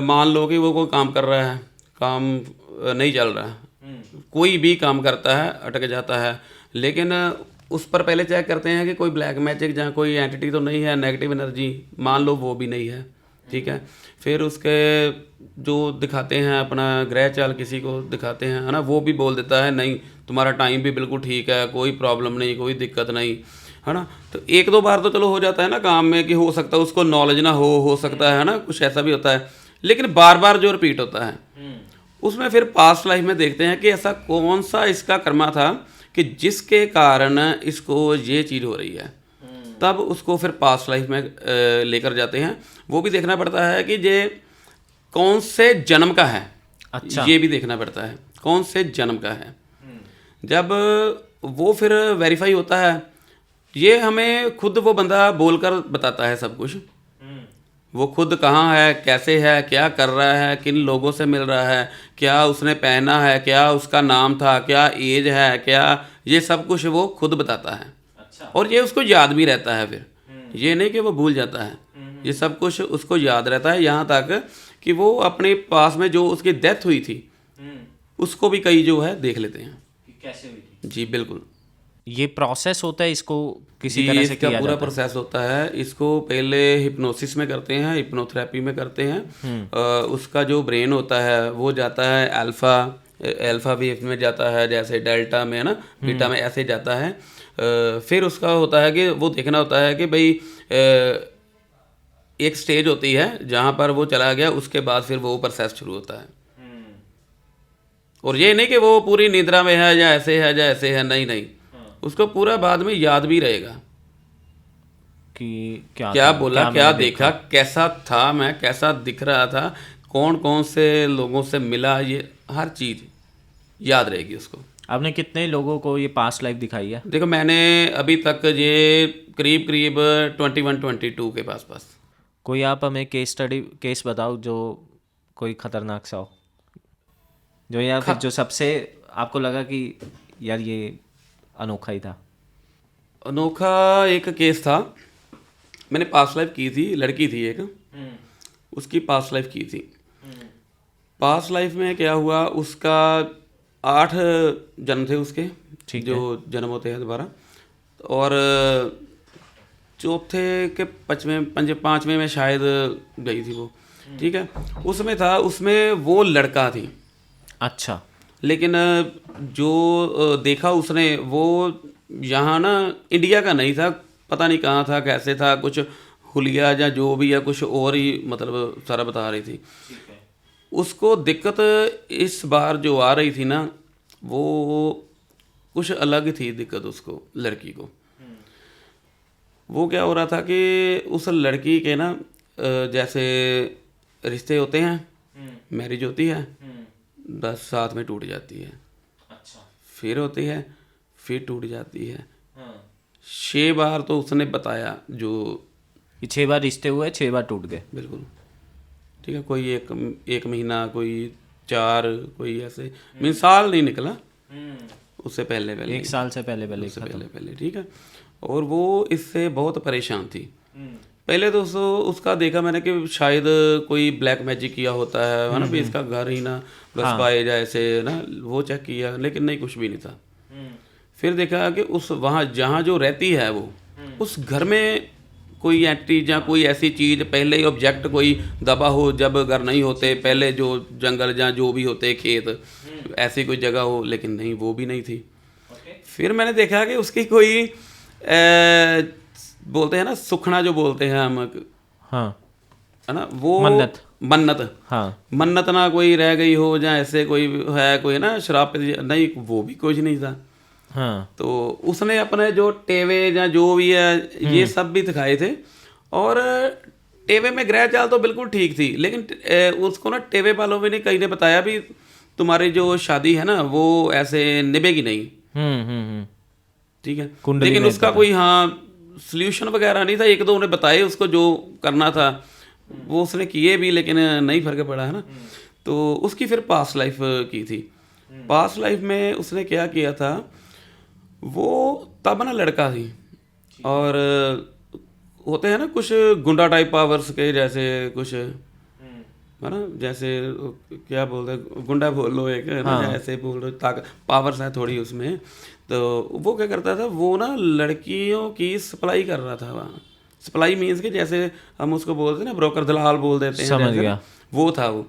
मान लो कि वो कोई काम कर रहा है, काम नहीं चल रहा है, कोई भी काम करता है अटक जाता है, लेकिन उस पर पहले चेक करते हैं कि कोई ब्लैक मैजिक जहाँ कोई एंटिटी तो नहीं है, नेगेटिव एनर्जी मान लो वो भी नहीं है, ठीक है। फिर उसके जो दिखाते हैं अपना ग्रह चाल किसी को दिखाते हैं, है ना, वो भी बोल देता है नहीं तुम्हारा टाइम भी बिल्कुल ठीक है, कोई प्रॉब्लम नहीं, कोई दिक्कत नहीं, है ना। तो 1-2 बार तो चलो हो जाता है ना काम में कि हो सकता है उसको नॉलेज ना हो सकता है ना, कुछ ऐसा भी होता है, लेकिन बार बार जो रिपीट होता है उसमें फिर पास्ट लाइफ में देखते हैं कि ऐसा कौन सा इसका कर्मा था कि जिसके कारण इसको ये चीज़ हो रही है, तब उसको फिर पास्ट लाइफ में लेकर जाते हैं। वो भी देखना पड़ता है कि ये कौन से जन्म का है। अच्छा। ये भी देखना पड़ता है कौन से जन्म का है। जब वो फिर वेरीफाई होता है, ये हमें खुद वो बंदा बोलकर बताता है सब कुछ, वो खुद कहाँ है, कैसे है, क्या कर रहा है, किन लोगों से मिल रहा है, क्या उसने पहना है, क्या उसका नाम था, क्या एज है, क्या, ये सब कुछ वो खुद बताता है। अच्छा। और ये उसको याद भी रहता है फिर, ये नहीं कि वो भूल जाता है, ये सब कुछ उसको याद रहता है, यहाँ तक कि वो अपने पास में जो उसकी डेथ हुई थी उसको भी कई जो है देख लेते हैं कैसे हुई थी। जी बिल्कुल। ये प्रोसेस होता है, इसको किसी जी, तरह से इसका किया पूरा जाता है? प्रोसेस होता है। इसको पहले हिप्नोसिस में करते हैं, हिप्नोथेरेपी में करते हैं। उसका जो ब्रेन होता है वो जाता है अल्फा वेव में जाता है, जैसे डेल्टा में है ना, बीटा में ऐसे जाता है। फिर उसका होता है कि वो देखना होता है कि भाई एक स्टेज होती है जहाँ पर वो चला गया, उसके बाद फिर वो प्रोसेस शुरू होता है। और ये नहीं कि वो पूरी निद्रा में है या ऐसे है या ऐसे है, नहीं नहीं, उसको पूरा बाद में याद भी रहेगा कि क्या क्या था, बोला, मैंने क्या देखा, कैसा था मैं, कैसा दिख रहा था, कौन कौन से लोगों से मिला, ये हर चीज़ याद रहेगी उसको। आपने कितने लोगों को ये पास्ट लाइफ दिखाई है? देखो मैंने अभी तक ये करीब 21-22 के पास। कोई आप हमें केस बताओ जो कोई खतरनाक सा हो, जो या फिर जो सबसे आपको लगा कि यार ये अनोखा ही था। अनोखा एक केस था, मैंने पास्ट लाइफ की थी, लड़की थी एक, उसकी पास्ट लाइफ की थी। पास्ट लाइफ में क्या हुआ, उसका 8 जन्म थे उसके, जो जन्म होते हैं दोबारा, और चौथे के 5वें में शायद गई थी वो, ठीक है। उसमें था, उसमें वो लड़का थी। अच्छा। लेकिन जो देखा उसने वो यहाँ ना इंडिया का नहीं था, पता नहीं कहाँ था, कैसे था, कुछ हुलिया या जो भी या कुछ और ही मतलब सारा बता रही थी। उसको दिक्कत इस बार जो आ रही थी ना, वो कुछ अलग थी दिक्कत उसको, लड़की को। वो क्या हो रहा था कि उस लड़की के ना जैसे रिश्ते होते हैं, मैरिज होती है, बस साथ में टूट जाती है। अच्छा। फिर होती है, फिर टूट जाती है। 6 बार तो उसने बताया जो, ये 6 बार रिश्ते हुए, 6 बार टूट गए। बिल्कुल ठीक है। कोई एक महीना, कोई 4, कोई ऐसे मीन साल नहीं निकला, उससे पहले 1 साल से पहले उससे पहले ठीक है। और वो इससे बहुत परेशान थी। पहले तो उसका देखा मैंने कि शायद कोई ब्लैक मैजिक किया होता है ना, भी इसका घर ही ना बस पाए जाए ऐसे ना, वो चेक किया लेकिन नहीं, कुछ भी नहीं था। फिर देखा कि उस वहाँ जहाँ जो रहती है वो, उस घर में कोई एंटी या कोई ऐसी चीज़, पहले ही ऑब्जेक्ट कोई दबा हो, जब घर नहीं होते पहले जो जंगल या जो भी होते खेत, ऐसी कोई जगह हो, लेकिन नहीं, वो भी नहीं थी। फिर मैंने देखा कि उसकी कोई बोलते हैं ना सुखना, जो बोलते हैं हम, हाँ, है ना, वो मन्नत, हाँ, मन्नत ना कोई रह गई हो, या ऐसे कोई है कोई ना शराब पे, नहीं, वो भी कुछ नहीं था। हाँ। तो उसने अपने जो टेवे या जो भी है ये सब भी दिखाए थे। और टेवे में ग्रह चाल तो बिल्कुल ठीक थी, लेकिन उसको ना टेवे वालों में ने कहीं ने बताया भी तुम्हारी जो शादी है ना वो ऐसे निभेगी नहीं। ठीक है, लेकिन उसका कोई सोल्यूशन वगैरह नहीं था। 1-2 उन्हें बताए उसको जो करना था, वो उसने किए भी, लेकिन नहीं फर्क पड़ा, है ना। तो उसकी फिर पास्ट लाइफ की थी। पास्ट लाइफ में उसने क्या किया था, वो तब ना लड़का थी, और होते हैं ना कुछ गुंडा टाइप पावर्स के, जैसे कुछ है ना, जैसे क्या बोलते हैं, गुंडा बोल लो एक, है ना, ऐसे बोल लो, ताकत पावर्स है थोड़ी उसमें। तो वो क्या करता था, वो ना लड़कियों की सप्लाई कर रहा था वहाँ। सप्लाई मीन्स के जैसे हम उसको बोलते हैं ना, ब्रोकर, दलाल बोल देते हैं, समझ गया। वो था वो।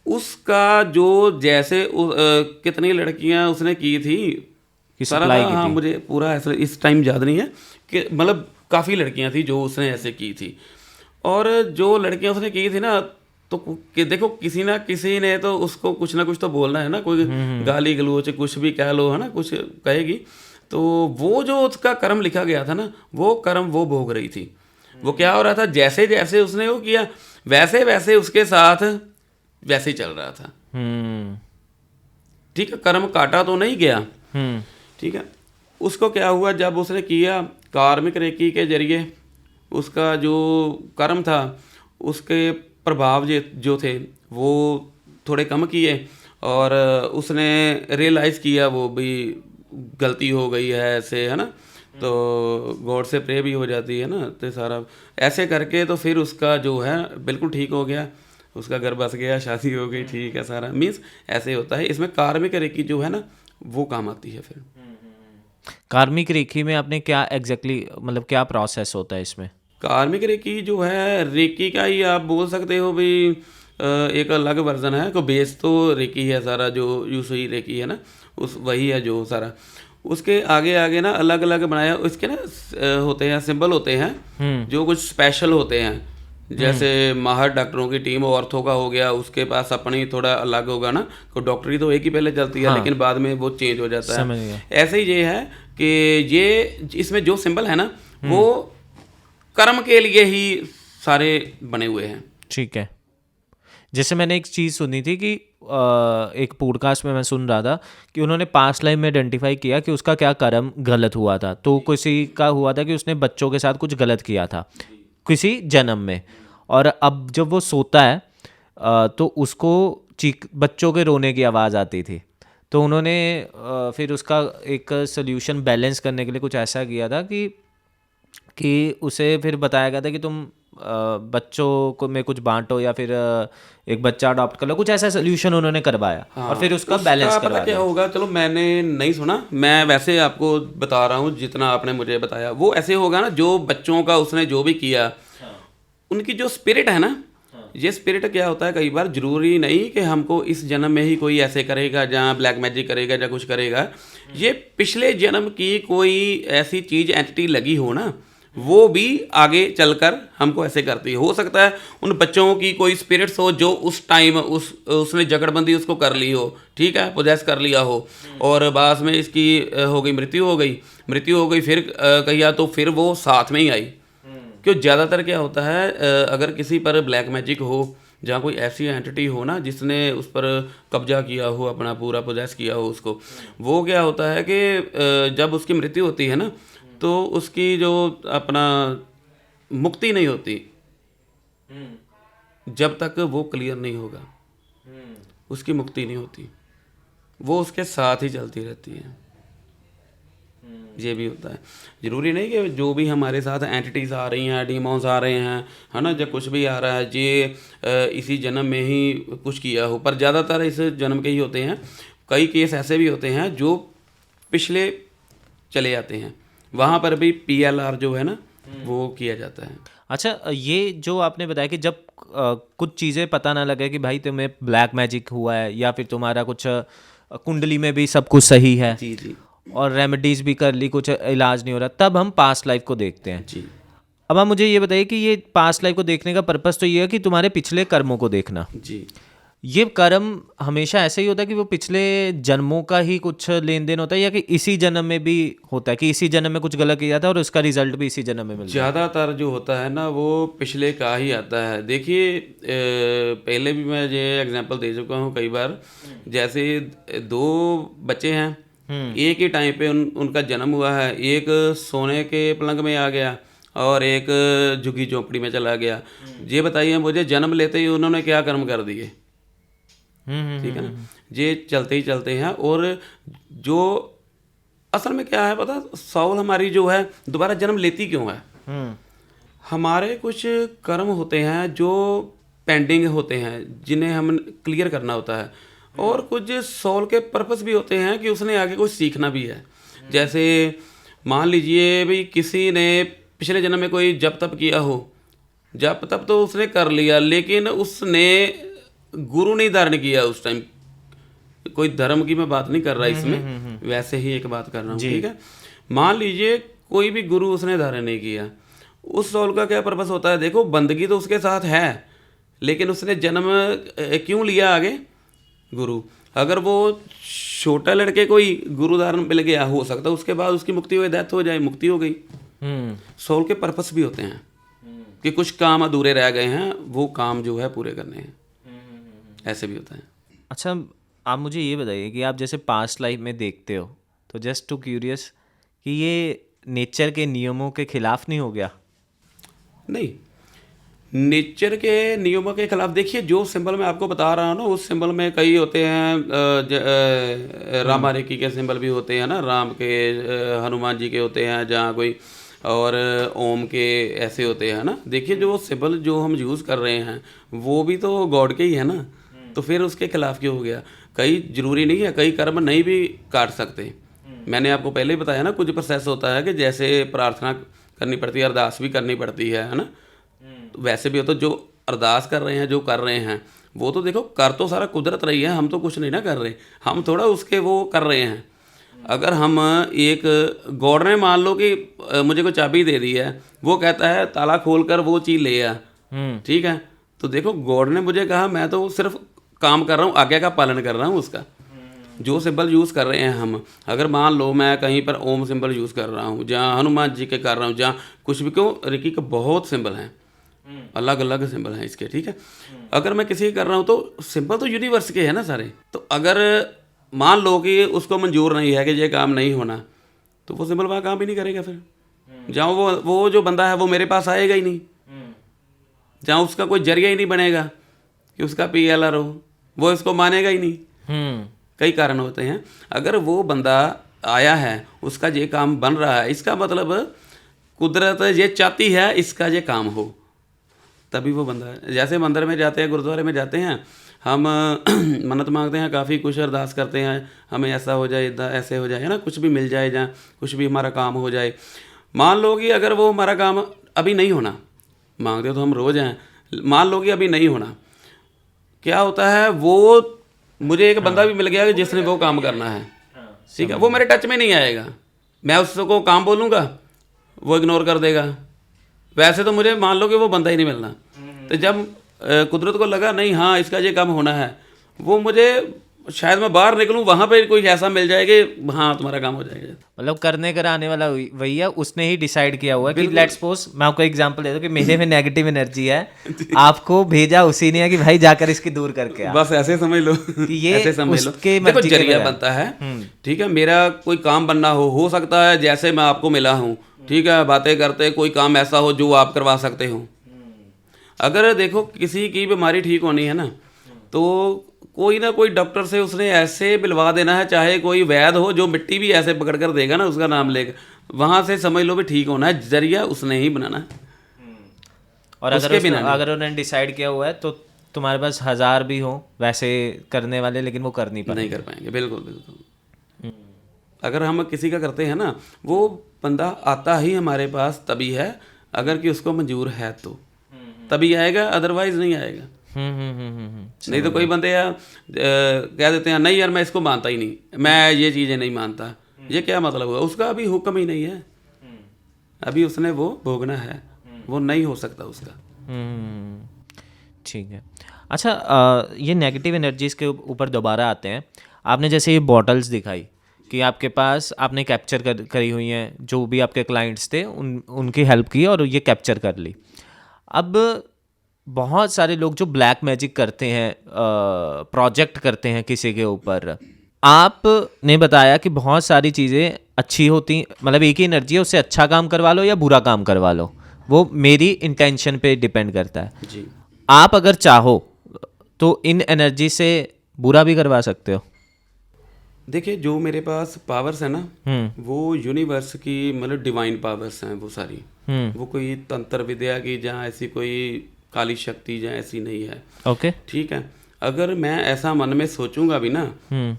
उसका जो जैसे कितनी लड़कियां उसने की थी सारा था, हाँ, मुझे पूरा ऐसा इस टाइम याद नहीं है कि मतलब काफ़ी लड़कियां थी जो उसने ऐसे की थी। और जो लड़कियां उसने की थी ना, तो कि देखो किसी ना किसी ने तो उसको कुछ ना कुछ तो बोलना है ना, कोई गाली गलोच कुछ भी कह लो, है ना, कुछ कहेगी। तो वो जो उसका कर्म लिखा गया था ना, वो कर्म वो भोग रही थी। वो क्या हो रहा था, जैसे जैसे उसने वो किया वैसे वैसे उसके साथ वैसे ही चल रहा था। ठीक है, कर्म काटा तो नहीं गया। ठीक है, उसको क्या हुआ, जब उसने किया कार्मिक रेकी के जरिए, उसका जो कर्म था उसके प्रभाव जो थे वो थोड़े कम किए, और उसने रियलाइज़ किया वो भी गलती हो गई है ऐसे, है ना। तो गॉड से प्रे भी हो जाती है ना, तो सारा ऐसे करके तो फिर उसका जो है बिल्कुल ठीक हो गया, उसका घर बस गया, शादी हो गई, ठीक है सारा। मीन्स ऐसे होता है, इसमें कार्मिक रेकी जो है ना वो काम आती है। फिर कार्मिक रेकी में आपने क्या एग्जैक्टली मतलब क्या प्रोसेस होता है इसमें? कार्मिक रेकी जो है, रेकी का ही आप बोल सकते हो भी, एक अलग वर्जन है। को बेस तो रेकी है सारा, जो यूसुई रेकी है ना, उस वही है जो सारा। उसके आगे आगे ना अलग अलग बनाया, उसके ना होते हैं सिंबल होते हैं जो कुछ स्पेशल होते हैं। जैसे माहर डॉक्टरों की टीम ऑर्थो का हो गया, उसके पास अपनी थोड़ा अलग होगा ना, तो डॉक्टरी तो एक ही पहले चलती है, लेकिन बाद में वो चेंज हो जाता है। ऐसे ही ये है कि ये इसमें जो सिंबल है ना वो कर्म के लिए ही सारे बने हुए हैं। ठीक है। जैसे मैंने एक चीज़ सुनी थी कि एक पॉडकास्ट में मैं सुन रहा था कि उन्होंने पास्ट लाइफ में आइडेंटिफाई किया कि उसका क्या कर्म गलत हुआ था। तो किसी का हुआ था कि उसने बच्चों के साथ कुछ गलत किया था किसी जन्म में, और अब जब वो सोता है तो उसको बच्चों के रोने की आवाज़ आती थी। तो उन्होंने फिर उसका एक सोल्यूशन बैलेंस करने के लिए कुछ ऐसा किया था कि उसे फिर बताया गया था कि तुम बच्चों को में कुछ बांटो या फिर एक बच्चा अडॉप्ट कर लो, कुछ ऐसा सोल्यूशन उन्होंने करवाया। और फिर उसका बैलेंस करवा पता क्या होगा, चलो मैंने नहीं सुना, मैं वैसे आपको बता रहा हूँ जितना आपने मुझे बताया। वो ऐसे होगा ना, जो बच्चों का उसने जो भी किया, उनकी जो स्पिरिट है ना, ये स्पिरिट क्या होता है, कई बार जरूरी नहीं कि हमको इस जन्म में ही कोई ऐसे करेगा जहाँ ब्लैक मैजिक करेगा या कुछ करेगा। ये पिछले जन्म की कोई ऐसी चीज़ एंटिटी लगी हो ना, वो भी आगे चलकर हमको ऐसे करती है। हो सकता है उन बच्चों की कोई स्पिरिट्स हो जो उस टाइम उसने जगड़बंदी उसको कर ली हो, ठीक है, पोजेस कर लिया हो, और बाद में इसकी हो गई मृत्यु हो गई फिर कहिया तो फिर वो साथ में ही आई। क्यों ज़्यादातर क्या होता है अगर किसी पर ब्लैक मैजिक हो, जहाँ कोई ऐसी एंटिटी हो ना जिसने उस पर कब्जा किया हो, अपना पूरा पोजेस किया हो उसको, वो क्या होता है कि जब उसकी मृत्यु होती है ना तो उसकी जो अपना मुक्ति नहीं होती जब तक वो क्लियर नहीं होगा, उसकी मुक्ति नहीं होती, वो उसके साथ ही चलती रहती है। ये भी होता है। ज़रूरी नहीं कि जो भी हमारे साथ एंटिटीज़ आ रही हैं, डीमॉन्स आ रहे हैं, है ना, जब कुछ भी आ रहा है ये इसी जन्म में ही कुछ किया हो, पर ज़्यादातर इस जन्म के ही होते हैं। कई केस ऐसे भी होते हैं जो पिछले चले जाते हैं, वहाँ पर भी PLR जो है ना वो किया जाता है। अच्छा, ये जो आपने बताया कि जब कुछ चीज़ें पता ना लगे कि भाई तुम्हें ब्लैक मैजिक हुआ है या फिर तुम्हारा कुछ कुंडली में भी सब कुछ सही है जी जी और रेमेडीज भी कर ली, कुछ इलाज नहीं हो रहा, तब हम पास्ट लाइफ को देखते हैं। जी अब आप मुझे ये बताइए कि ये पास्ट लाइफ को देखने का पर्पस तो ये है कि तुम्हारे पिछले कर्मों को देखना। जी। ये कर्म हमेशा ऐसे ही होता है कि वो पिछले जन्मों का ही कुछ लेन देन होता है, या कि इसी जन्म में भी होता है कि इसी जन्म में कुछ गलत किया था और उसका रिजल्ट भी इसी जन्म में मिल जाता ज़्यादातर जो होता है ना वो पिछले का ही आता है। देखिए पहले भी मैं ये एग्जांपल दे चुका हूँ कई बार। जैसे दो बच्चे हैं, एक ही टाइम पे उनका जन्म हुआ है, एक सोने के पलंग में आ गया और एक झुग्गी झोंपड़ी में चला गया। ये बताइए मुझे जन्म लेते ही उन्होंने क्या कर्म कर दिए, ठीक है ना। ये चलते ही चलते हैं। और जो असल में क्या है पता, सॉल हमारी जो है दोबारा जन्म लेती क्यों है, है। हमारे कुछ कर्म होते हैं जो पेंडिंग होते हैं जिन्हें हम क्लियर करना होता है, और कुछ सॉल के पर्पस भी होते हैं कि उसने आगे कुछ सीखना भी है। जैसे मान लीजिए भाई किसी ने पिछले जन्म में कोई जप तप किया हो, जप तप तो उसने कर लिया लेकिन उसने गुरु नहीं धारण किया उस टाइम। कोई धर्म की मैं बात नहीं कर रहा इसमें, वैसे ही एक बात कर रहा हूँ, ठीक है। मान लीजिए कोई भी गुरु उसने धारण नहीं किया, उस सॉल का क्या पर्पस होता है। देखो बंदगी तो उसके साथ है लेकिन उसने जन्म क्यों लिया आगे गुरु। अगर वो छोटा लड़के कोई गुरु धारण मिल गया, हो सकता है उसके बाद उसकी मुक्ति हो, डेथ हो जाए, मुक्ति हो गई। सॉल के पर्पस भी होते हैं कि कुछ काम अधूरे रह गए हैं, वो काम जो है पूरे करने हैं, ऐसे भी होता है। अच्छा, आप मुझे ये बताइए कि आप जैसे पास्ट लाइफ में देखते हो, तो जस्ट टू क्यूरियस कि ये नेचर के नियमों के खिलाफ नहीं हो गया? नहीं, नेचर के नियमों के खिलाफ देखिए, जो सिंबल मैं आपको बता रहा हूँ ना, उस सिंबल में कई होते हैं। रामा रेखी के सिंबल भी होते हैं ना, राम के, हनुमान जी के होते हैं जहाँ कोई, और ओम के ऐसे होते हैं ना। देखिए जो सिंबल जो हम यूज़ कर रहे हैं वो भी तो गॉड के ही है ना, तो फिर उसके खिलाफ क्यों हो गया। कई जरूरी नहीं है, कई कर्म नहीं भी काट सकते। मैंने आपको पहले ही बताया ना, कुछ प्रोसेस होता है कि जैसे प्रार्थना करनी पड़ती है, अरदास भी करनी पड़ती है ना। तो वैसे भी हो तो जो अरदास कर रहे हैं, जो कर रहे हैं, वो तो देखो कर तो सारा कुदरत रही है, हम तो कुछ नहीं ना कर रहे, हम थोड़ा उसके वो कर रहे हैं। अगर हम एक गॉड ने मान लो कि मुझे कोई चाबी दे दी है, वो कहता है ताला खोल कर वो चीज़ ले आ, ठीक है, तो देखो गॉड ने मुझे कहा, मैं तो सिर्फ काम कर रहा हूँ, आज्ञा का पालन कर रहा हूँ उसका। जो सिंबल यूज़ कर रहे हैं हम, अगर मान लो मैं कहीं पर ओम सिंबल यूज़ कर रहा हूँ, जहाँ हनुमान जी के कर रहा हूँ, जहाँ कुछ भी, क्यों रिकी के बहुत सिंबल हैं, अलग अलग सिंबल हैं इसके, ठीक है। अगर मैं किसी के कर रहा हूँ तो सिंबल तो यूनिवर्स के हैं ना सारे। तो अगर मान लो कि उसको मंजूर नहीं है कि ये काम नहीं होना, तो वो सिंबल वहाँ काम भी नहीं करेगा। फिर जहाँ वो जो बंदा है वो मेरे पास आएगा ही नहीं, जहाँ उसका कोई जरिया ही नहीं बनेगा कि उसका PLR हो, वो इसको मानेगा ही नहीं। कई कारण होते हैं। अगर वो बंदा आया है, उसका ये काम बन रहा है, इसका मतलब कुदरत ये चाहती है इसका ये काम हो, तभी वो बंदा है। जैसे मंदिर में जाते हैं, गुरुद्वारे में जाते हैं, हम मन्नत मांगते हैं, काफ़ी कुछ अरदास करते हैं, हमें ऐसा हो जाए, ऐसे हो जाए, है ना, कुछ भी मिल जाए, जहाँ कुछ भी हमारा काम हो जाए। मान लो कि अगर वो हमारा काम अभी नहीं होना, मांगते तो हम रोज़ हैं, मान लो कि अभी नहीं होना, क्या होता है, वो मुझे एक बंदा भी मिल गया कि जिसने वो काम करना है, ठीक है, वो मेरे टच में नहीं आएगा। मैं उसको काम बोलूँगा, वो इग्नोर कर देगा। वैसे तो मुझे मान लो कि वो बंदा ही नहीं मिलना, तो जब कुदरत को लगा नहीं हाँ इसका ये काम होना है, वो मुझे शायद मैं बाहर निकलूं वहाँ पे कोई ऐसा मिल जाए कि हाँ तुम्हारा काम हो जाएगा। मतलब करने कराने वाला वही है, उसने ही डिसाइड किया हुआ है कि लेट्स सपोज मैं आपको एग्जांपल दे दूं कि मेरे में नेगेटिव एनर्जी है, आपको भेजा उसी ने है कि भाई जाकर इसकी दूर करके आ। बस ऐसे समझ लो कि ये ऐसे समझ लो। उसके देखो मर्जी के जरिया बगैर। बनता है, ठीक है, मेरा कोई काम बनना हो सकता है जैसे मैं आपको मिला हूँ, ठीक है, बातें करते कोई काम ऐसा हो जो आप करवा सकते हो। अगर देखो किसी की बीमारी ठीक होनी है ना, तो कोई ना कोई डॉक्टर से उसने ऐसे बिलवा देना है, चाहे कोई वैद्य हो जो मिट्टी भी ऐसे पकड़ कर देगा ना उसका नाम लेकर, वहाँ से समझ लो भी ठीक होना है, जरिया उसने ही बनाना है। और अगर उन्होंने डिसाइड किया हुआ है तो तुम्हारे पास 1000 भी हो वैसे करने वाले, लेकिन वो कर नहीं पाएंगे। नहीं कर पाएंगे, बिल्कुल बिल्कुल। अगर हम किसी का करते हैं ना, वो बंदा आता ही हमारे पास तभी है अगर कि उसको मंजूर है तो तभी आएगा, अदरवाइज नहीं आएगा। नहीं तो कोई बंदे यार कह देते हैं नहीं यार मैं इसको मानता ही नहीं, मैं ये चीज़ें नहीं मानता, ये क्या मतलब हुआ? उसका अभी हुक्म ही नहीं है, अभी उसने वो भोगना है, वो नहीं हो सकता उसका। ठीक है। अच्छा, ये नेगेटिव एनर्जीज के ऊपर दोबारा आते हैं। आपने जैसे ये बॉटल्स दिखाई कि आपके पास आपने कैप्चर करी हुई हैं, जो भी आपके क्लाइंट्स थे उनकी हेल्प की और ये कैप्चर कर ली। अब बहुत सारे लोग जो ब्लैक मैजिक करते हैं, प्रोजेक्ट करते हैं किसी के ऊपर, आपने बताया कि बहुत सारी चीज़ें अच्छी होती, मतलब एक ही एनर्जी है, उससे अच्छा काम करवा लो या बुरा काम करवा लो, वो मेरी इंटेंशन पे डिपेंड करता है। जी, आप अगर चाहो तो इन एनर्जी से बुरा भी करवा सकते हो। देखिए जो मेरे पास पावर्स है ना, वो यूनिवर्स की मतलब डिवाइन पावर्स हैं वो सारी, वो कोई तंत्र विद्या की जहाँ ऐसी कोई काली शक्ति जहाँ ऐसी नहीं है। ओके, ठीक है, अगर मैं ऐसा मन में सोचूंगा भी ना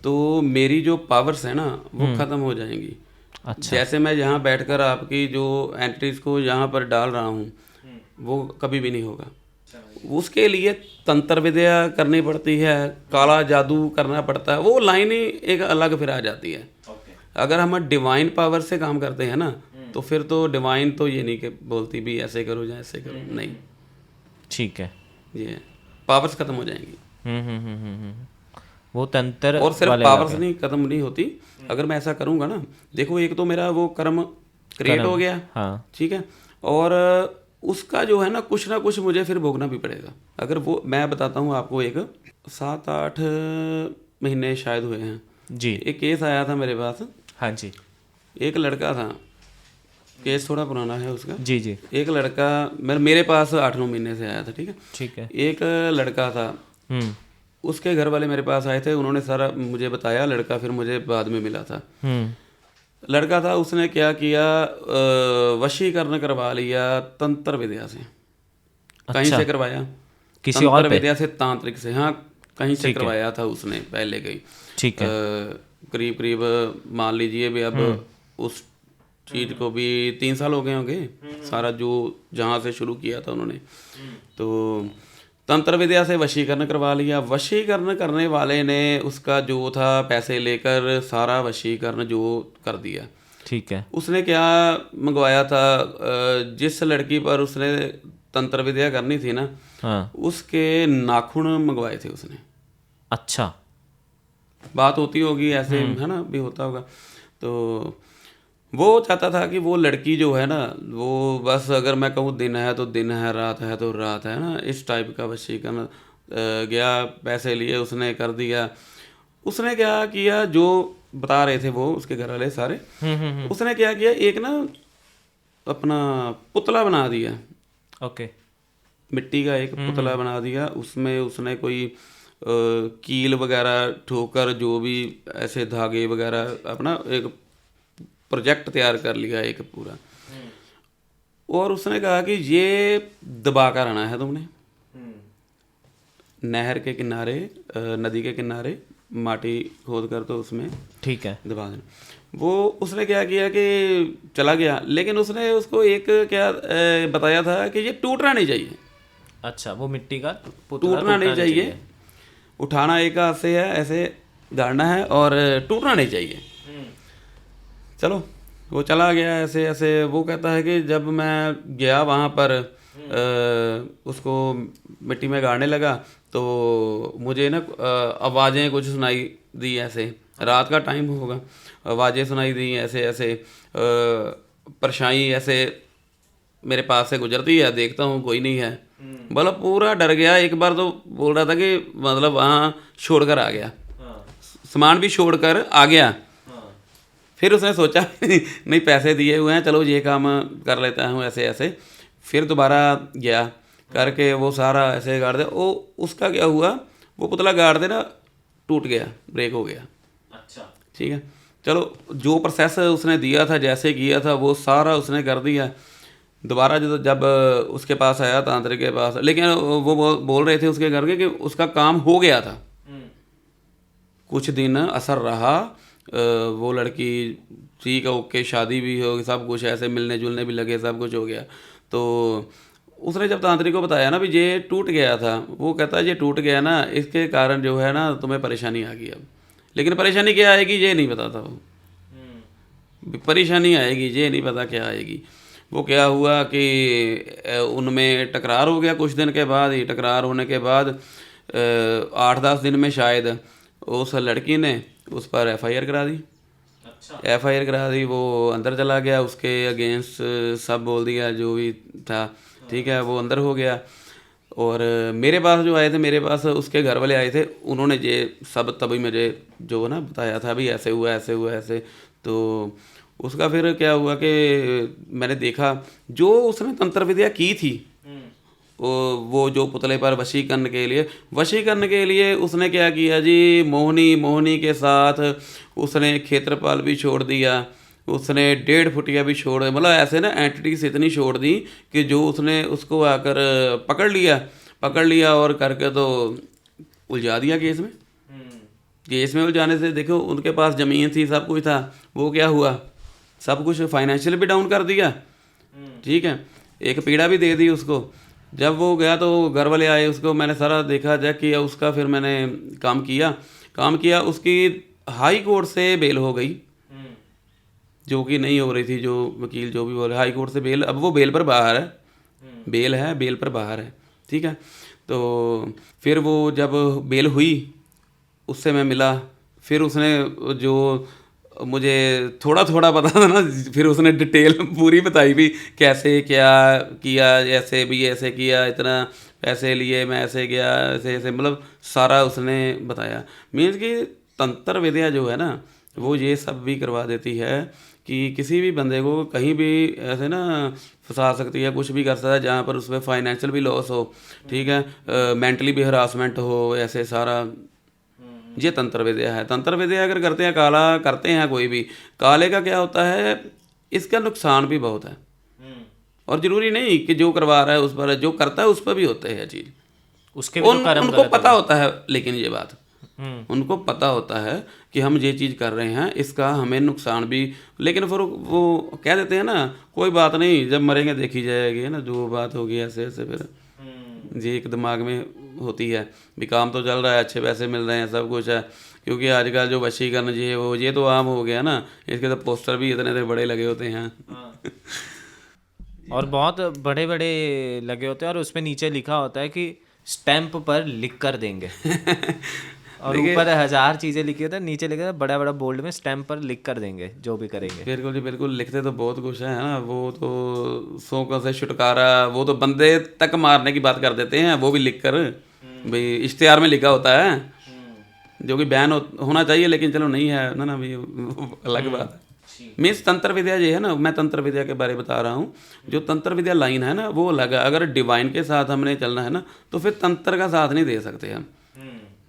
तो मेरी जो पावर्स है ना वो खत्म हो जाएंगी। अच्छा, जैसे मैं यहाँ बैठकर आपकी जो एंट्रीज को यहाँ पर डाल रहा हूँ वो कभी भी नहीं होगा। उसके लिए तंत्र विद्या करनी पड़ती है, काला जादू करना पड़ता है, वो लाइन ही एक अलग फिर आ जाती है। अगर हम डिवाइन पावर से काम करते हैं ना तो फिर तो डिवाइन तो ये नहीं कि बोलती भी ऐसे करो या ऐसे करो, नहीं, ठीक है, ये पावर्स खत्म हो जाएंगी। वो तंत्र और सिर्फ वाले पावर्स वाले। नहीं खत्म नहीं होती, अगर मैं ऐसा करूँगा ना, देखो एक तो मेरा वो कर्म क्रिएट हो गया, हाँ, ठीक है, और उसका जो है ना कुछ मुझे फिर भोगना भी पड़ेगा। अगर वो मैं बताता हूँ आपको, एक 7-8 महीने शायद हुए हैं जी, एक केस आया था मेरे पास। हाँ जी, एक लड़का था, केस थोड़ा पुराना है उसका। जी जी, एक लड़का मेरे पास 8-9 महीने से आया था, ठीक है। ठीक है, एक लड़का था, उसके घर वाले मेरे पास आए थे, उन्होंने सारा मुझे बताया। लड़का फिर मुझे बाद में मिला था। लड़का था, उसने क्या किया, वशीकरण करवा लिया तंत्र विद्या से। कहीं से करवाया, किसी और तंत्र पे? विद्या से, तांत्रिक से, हाँ कहीं से करवाया था उसने पहले गई। ठीक है, करीब करीब मान लीजिए भी अब उस चीज को भी 3 साल हो गए होंगे सारा, जो जहाँ से शुरू किया था उन्होंने। तो तंत्र विद्या से वशीकरण करवा लिया। वशीकरण करने वाले ने उसका जो था पैसे लेकर सारा वशीकरण जो कर दिया। ठीक है, उसने क्या मंगवाया था, जिस लड़की पर उसने तंत्र विद्या करनी थी ना, हाँ, उसके नाखून मंगवाए थे उसने। अच्छा, बात होती होगी ऐसे, है ना, भी होता होगा। तो वो चाहता था कि वो लड़की जो है ना, वो बस अगर मैं कहूँ दिन है तो दिन है, रात है तो रात है ना, इस टाइप का वशीकरण। गया, पैसे लिए, उसने कर दिया। उसने क्या किया, जो बता रहे थे वो उसके घर वाले सारे, उसने क्या किया, एक ना अपना पुतला बना दिया। ओके, मिट्टी का एक पुतला बना दिया, उसमें उसने कोई कील वगैरह ठोकर, जो भी ऐसे धागे वगैरह, अपना एक प्रोजेक्ट तैयार कर लिया एक पूरा। और उसने कहा कि ये दबा कर आना है तुमने, नहर के किनारे, नदी के किनारे माटी खोद कर तो उसमें ठीक है, दबा देना। वो उसने क्या किया कि चला गया, लेकिन उसने उसको एक क्या बताया था कि ये टूटना नहीं चाहिए। अच्छा, वो मिट्टी का पुतला टूटना नहीं चाहिए, उठाना एक हाथ से है, ऐसे गाड़ना है और टूटना नहीं चाहिए। चलो वो चला गया ऐसे ऐसे। वो कहता है कि जब मैं गया वहाँ पर उसको मिट्टी में गाड़ने लगा तो मुझे ना आवाज़ें कुछ सुनाई दी ऐसे, रात का टाइम होगा, आवाज़ें सुनाई दी ऐसे ऐसे, परछाई ऐसे मेरे पास से गुजरती है, देखता हूँ कोई नहीं है। मतलब पूरा डर गया। एक बार तो बोल रहा था कि मतलब वहाँ छोड़कर आ गया, सामान भी छोड़कर आ गया। फिर उसने सोचा नहीं पैसे दिए हुए हैं, चलो ये काम कर लेता हूँ ऐसे ऐसे। फिर दोबारा गया करके वो सारा ऐसे गाड़ दे। वो उसका क्या हुआ, वो पुतला गाड़ दे ना टूट गया, ब्रेक हो गया। अच्छा। ठीक है, चलो जो प्रोसेस उसने दिया था, जैसे किया था वो सारा उसने कर दिया। दोबारा जब उसके पास आया, तांत्रिक के पास, लेकिन वो बोल रहे थे उसके घर के कि उसका काम हो गया था। कुछ दिन असर रहा, वो लड़की ठीक है, ओके, शादी भी हो, सब कुछ ऐसे मिलने जुलने भी लगे, सब कुछ हो गया। तो उसने जब तांत्रिक को बताया ना भी ये टूट गया था, वो कहता है ये टूट गया ना, इसके कारण जो है ना तुम्हें परेशानी आ गई अब। लेकिन परेशानी क्या आएगी ये नहीं पता था वो। परेशानी आएगी ये नहीं पता क्या आएगी। वो क्या हुआ कि उनमें टकरार हो गया कुछ दिन के बाद ही। टकरार होने के बाद 8-10 दिन में शायद उस लड़की ने उस पर FIR करा दी। अच्छा। FIR करा दी, वो अंदर चला गया, उसके अगेंस्ट सब बोल दिया जो भी था। ठीक है, वो अंदर हो गया। और मेरे पास जो आए थे, मेरे पास उसके घर वाले आए थे, उन्होंने ये सब तभी मुझे जो ना बताया था भी ऐसे हुआ ऐसे हुआ ऐसे। तो उसका फिर क्या हुआ कि मैंने देखा जो उसने तंत्र विद्या की थी, वो जो पुतले पर वशीकरण के लिए उसने क्या किया जी, मोहनी के साथ उसने क्षेत्रपाल भी छोड़ दिया, उसने 1.5 फुटिया भी छोड़ दिया। मतलब ऐसे ना एंटिटीज इतनी छोड़ दी कि जो उसने उसको आकर पकड़ लिया और करके तो उलझा दिया केस में। केस में उलझाने से देखो उनके पास ज़मीन थी, सब कुछ था, वो क्या हुआ, सब कुछ फाइनेंशियल भी डाउन कर दिया। ठीक है, एक पीड़ा भी दे दी उसको। जब वो गया तो घर वाले आए, उसको मैंने सारा देखा, चेक किया उसका, फिर मैंने काम किया। उसकी हाई कोर्ट से बेल हो गई, जो कि नहीं हो रही थी। जो वकील जो भी बोले, हाई कोर्ट से बेल, अब वो बेल पर बाहर है, बेल पर बाहर है। ठीक है, तो फिर वो जब बेल हुई उससे मैं मिला, फिर उसने जो मुझे थोड़ा थोड़ा पता था ना, फिर उसने डिटेल पूरी बताई भी, कैसे क्या किया, ऐसे भी ऐसे किया, इतना पैसे लिए, मैं ऐसे गया, ऐसे ऐसे, मतलब सारा उसने बताया। मीन्स कि तंत्र विद्या जो है ना, वो ये सब भी करवा देती है कि किसी भी बंदे को कहीं भी ऐसे ना फंसा सकती है, कुछ भी कर सकता है, जहाँ पर उसमें फाइनेंशियल भी लॉस हो, ठीक है, मेंटली भी हरासमेंट हो, ऐसे सारा ये तंत्र विद्या है। तंत्र विद्या अगर करते हैं, काला करते हैं कोई भी, काले का क्या होता है, इसका नुकसान भी बहुत है। और ज़रूरी नहीं कि जो करवा रहा है उस पर, जो करता है उस पर भी होते हैं चीज़, उसके भी तो कर्म उनको गलत पता होता है। लेकिन ये बात हम्म। उनको पता होता है कि हम ये चीज़ कर रहे हैं, इसका हमें नुकसान भी, लेकिन फिर वो कह देते हैं ना, कोई बात नहीं, जब मरेंगे देखी जाएगी, है ना, जो बात होगी ऐसे ऐसे। फिर जी एक दिमाग में होती है भी, काम तो चल रहा है, अच्छे पैसे मिल रहे हैं, सब कुछ है। क्योंकि आजकल जो वशीकरण ये तो आम हो गया ना, इसके तो पोस्टर भी इतने बड़े लगे होते हैं। और बहुत बड़े बड़े लगे होते हैं, और उसमें नीचे लिखा होता है कि स्टैंप पर लिख कर देंगे। और ऊपर 1000 चीज़ें लिखी होती है, नीचे लिखा है बड़ा बड़ा बोल्ड में, स्टैंप पर लिख कर देंगे जो भी करेंगे। बिल्कुल जी बिल्कुल, लिखते तो बहुत कुछ है ना। वो तो शौकों से छुटकारा, वो तो बंदे तक मारने की बात कर देते हैं, वो भी लिख कर भाई इश्तिहार में लिखा होता है, जो कि बैन होना चाहिए, लेकिन चलो नहीं है ना भाई, अलग बात है। मीन्स तंत्र विद्या ये है ना, मैं तंत्र विद्या के बारे में बता रहा हूँ। जो तंत्र विद्या लाइन है ना, वो अलग है। अगर डिवाइन के साथ हमने चलना है ना, तो फिर तंत्र का साथ नहीं दे सकते हम।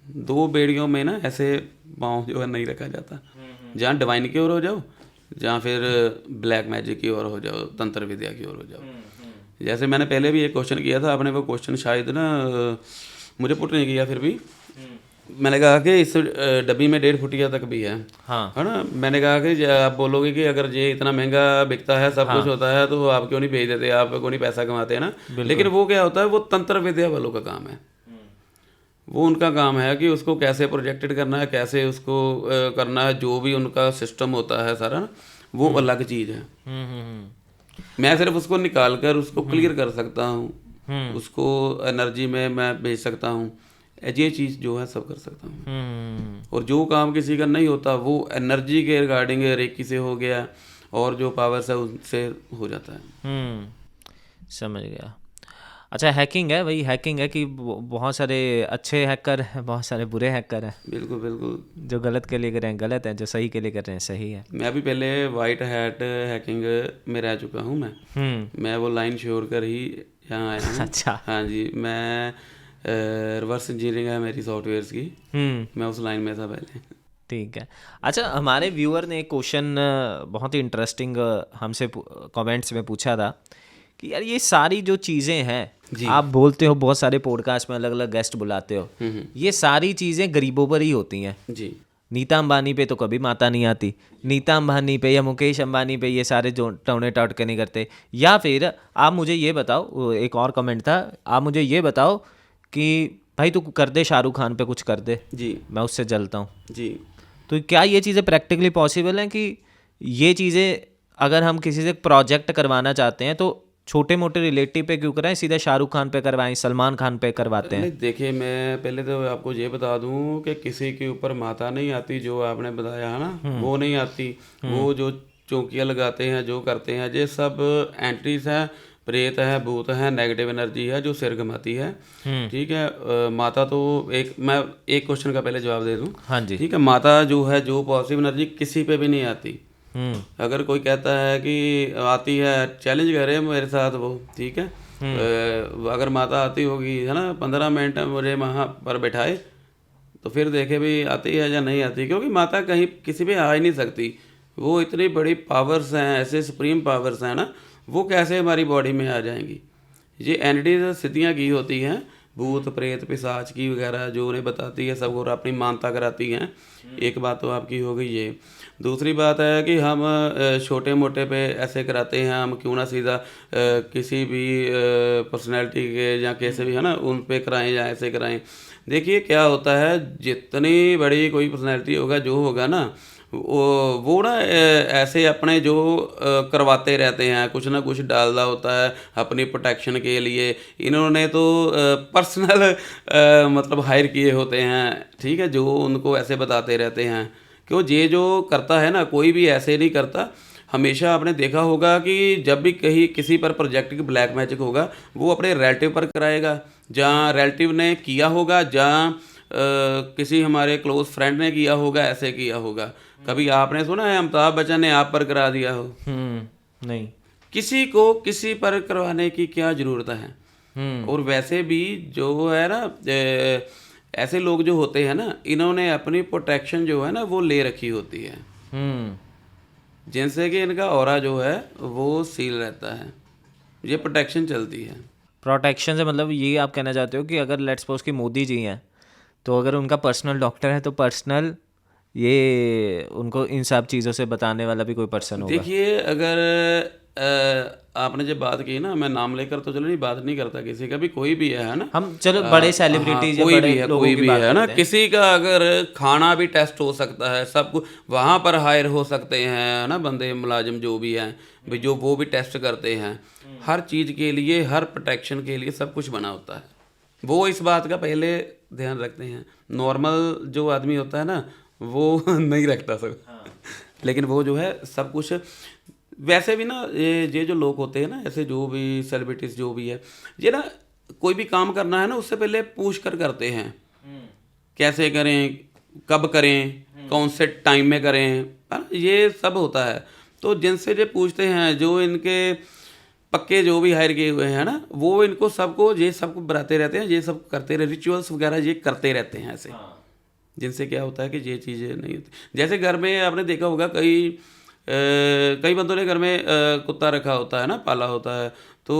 दो बेड़ियों में ना ऐसे पाँव जो है नहीं रखा जाता, जहाँ डिवाइन की ओर हो जाओ, जहाँ फिर ब्लैक मैजिक की ओर हो जाओ, तंत्र विद्या की ओर हो जाओ। जैसे मैंने पहले भी एक क्वेश्चन किया था, आपने वो क्वेश्चन शायद ना मुझे पुट नहीं किया, फिर भी मैंने कहा कि इस डब्बी में 1.5 फुटिया तक भी है, हाँ। है ना। मैंने कहा कि आप बोलोगे कि अगर ये इतना महंगा बिकता है, सब कुछ होता है, तो आप क्यों नहीं भेज देते, आप क्यों नहीं पैसा कमाते, हैं ना। लेकिन वो क्या होता है, वो तंत्र विद्या वालों का काम है। वो उनका काम है कि उसको कैसे प्रोजेक्टेड करना है, कैसे उसको करना है, जो भी उनका सिस्टम होता है सारा ना, वो अलग चीज़ है। मैं सिर्फ उसको निकाल कर उसको क्लियर कर सकता हूँ, उसको एनर्जी में मैं भेज सकता हूँ, ये चीज़ जो है सब कर सकता हूँ। और जो काम किसी का नहीं होता वो एनर्जी के रिगार्डिंग रेकी से हो गया और जो पावर्स है उनसे हो जाता है। समझ गया। अच्छा, हैकिंग है, वही हैकिंग है कि बहुत सारे अच्छे हैकर हैं, बहुत सारे बुरे हैकर हैं। बिल्कुल बिल्कुल। जो गलत के लिए कर रहे हैं गलत है, जो सही के लिए कर रहे हैं सही है। मैं भी पहले वाइट हैट हैकिंग में रह चुका हूँ। मैं वो लाइन छोड़ कर ही यहाँ आया हूँ। अच्छा। हाँ जी, मैं रिवर्स इंजीनियरिंग है मेरी सॉफ्टवेयर्स की, मैं उस लाइन में था पहले। ठीक है। अच्छा, हमारे व्यूअर ने एक क्वेश्चन बहुत ही इंटरेस्टिंग हमसे कमेंट्स में पूछा था कि यार ये सारी जो चीज़ें हैं, आप बोलते हो बहुत सारे पॉडकास्ट में अलग अलग गेस्ट बुलाते हो, ये सारी चीज़ें गरीबों पर ही होती हैं जी। नीता अंबानी पे तो कभी माता नहीं आती, नीता अंबानी पे या मुकेश अंबानी पे ये सारे जो टौने टौटके नहीं करते। या फिर आप मुझे ये बताओ, एक और कमेंट था, आप मुझे ये बताओ कि भाई तू कर दे शाहरुख खान पे कुछ कर दे, जी मैं उससे जलता हूँ। जी। तो क्या ये चीज़ें प्रैक्टिकली पॉसिबल हैं कि ये चीज़ें अगर हम किसी से प्रोजेक्ट करवाना चाहते हैं तो छोटे मोटे रिलेटिव पे क्यों कराएं, सीधा शाहरुख खान पे करवाएं, सलमान खान पे करवाते हैं? नहीं देखिए, मैं पहले तो आपको ये बता दूं कि किसी के ऊपर माता नहीं आती, जो आपने बताया है ना, वो नहीं आती। वो जो चौकियाँ लगाते हैं, जो करते हैं, ये सब एंट्रीज हैं, प्रेत है, भूत है, नेगेटिव एनर्जी है जो सिर घमाती है। ठीक है। माता तो मैं एक क्वेश्चन का पहले जवाब दे दूं। हाँ जी। ठीक है। माता जो है, जो पॉजिटिव एनर्जी किसी पे भी नहीं आती। अगर कोई कहता है कि आती है, चैलेंज करे मेरे साथ वो, ठीक है। अगर माता आती होगी, है ना, 15 मिनट मुझे वहाँ पर बैठाए तो फिर देखे भी आती है या नहीं आती, क्योंकि माता कहीं किसी पे आ ही नहीं सकती। वो इतनी बड़ी पावर्स हैं, ऐसे सुप्रीम पावर्स हैं ना, वो कैसे हमारी बॉडी में आ जाएंगी। ये एंटिटीज सिद्धियाँ की होती हैं, भूत प्रेत पिशाच की वगैरह, जो उन्हें बताती है सबको और अपनी मानता कराती हैं। एक बात तो आपकी हो गई ये। दूसरी बात है कि हम छोटे मोटे पे ऐसे कराते हैं, हम क्यों ना सीधा किसी भी पर्सनैलिटी के या कैसे भी, है ना, उन पे कराएं या ऐसे कराएं। देखिए क्या होता है, जितनी बड़ी कोई पर्सनैलिटी होगा, जो होगा ना, वो ना ऐसे अपने जो करवाते रहते हैं, कुछ ना कुछ डालना होता है अपनी प्रोटेक्शन के लिए। इन्होंने तो पर्सनल मतलब हायर किए होते हैं, ठीक है, जो उनको ऐसे बताते रहते हैं। क्यों, ये जो करता है ना, कोई भी ऐसे नहीं करता। हमेशा आपने देखा होगा कि जब भी कहीं किसी पर प्रोजेक्ट की ब्लैक मैजिक होगा, वो अपने रिलेटिव पर कराएगा, जहाँ रिलेटिव ने किया होगा, जहाँ किसी हमारे क्लोज फ्रेंड ने किया होगा, ऐसे किया होगा। कभी आपने सुना है अमिताभ बच्चन ने आप पर करा दिया हो? नहीं। किसी को किसी पर करवाने की क्या जरूरत है। और वैसे भी जो है ना, ऐसे लोग जो होते हैं ना, इन्होंने अपनी प्रोटेक्शन जो है ना वो ले रखी होती है, जिनसे कि इनका ऑरा जो है वो सील रहता है। ये प्रोटेक्शन चलती है। प्रोटेक्शन से मतलब ये आप कहना चाहते हो कि अगर लेट्स सपोज कि मोदी जी हैं, तो अगर उनका पर्सनल डॉक्टर है तो पर्सनल ये उनको इन सब चीज़ों से बताने वाला भी कोई पर्सन होगा। देखिए, अगर आपने जब बात की ना, मैं नाम लेकर तो चलो नहीं बात नहीं करता किसी का भी, कोई भी है ना, हम चलो बड़े सेलिब्रिटीज या कोई बड़े भी है, लोगों कोई की भी बात है ना, करते हैं। किसी का अगर खाना भी टेस्ट हो सकता है, सब कुछ वहाँ पर हायर हो सकते हैं ना, बंदे मुलाजिम जो भी हैं भी, जो वो भी टेस्ट करते हैं। हर चीज़ के लिए, हर प्रोटेक्शन के लिए सब कुछ बना होता है। वो इस बात का पहले ध्यान रखते हैं। नॉर्मल जो आदमी होता है ना, वो नहीं रखता सब। लेकिन वो जो है सब कुछ। वैसे भी ना, ये जो लोग होते हैं ना, ऐसे जो भी सेलिब्रिटीज जो भी है, ये ना कोई भी काम करना है ना, उससे पहले पूछ कर करते हैं, कैसे करें, कब करें, कौन से टाइम में करें, है ना, ये सब होता है। तो जिनसे ये पूछते हैं, जो इनके पक्के जो भी हायर किए हुए हैं ना, वो इनको सबको ये सबको बताते रहते हैं, ये सब करते रहे, रिचुअल्स वगैरह ये करते रहते हैं ऐसे। जिनसे क्या होता है कि ये चीज़ें नहीं होती। जैसे घर में आपने देखा होगा, कई बंदों ने घर में कुत्ता रखा होता है ना, पाला होता है। तो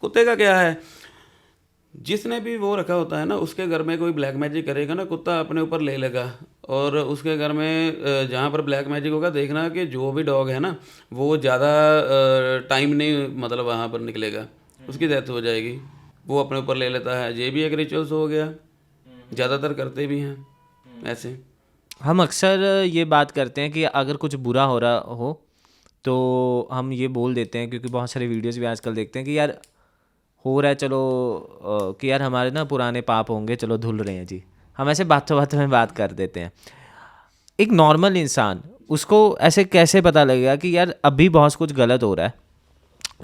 कुत्ते का क्या है, जिसने भी वो रखा होता है ना, उसके घर में कोई ब्लैक मैजिक करेगा ना, कुत्ता अपने ऊपर ले लेगा। और उसके घर में जहाँ पर ब्लैक मैजिक होगा, देखना कि जो भी डॉग है ना, वो ज़्यादा टाइम नहीं, मतलब वहाँ पर निकलेगा, उसकी डेथ हो जाएगी, वो अपने ऊपर ले लेता है। ये भी एक रिचुअल्स हो गया, ज़्यादातर करते भी हैं ऐसे। हम अक्सर ये बात करते हैं कि अगर कुछ बुरा हो रहा हो तो हम ये बोल देते हैं, क्योंकि बहुत सारे वीडियोस भी आजकल देखते हैं कि यार हो रहा है, चलो कि यार हमारे ना पुराने पाप होंगे, चलो धुल रहे हैं जी, हम ऐसे बातों बातों में बात कर देते हैं। एक नॉर्मल इंसान, उसको ऐसे कैसे पता लगेगा कि यार अभी बहुत कुछ गलत हो रहा है?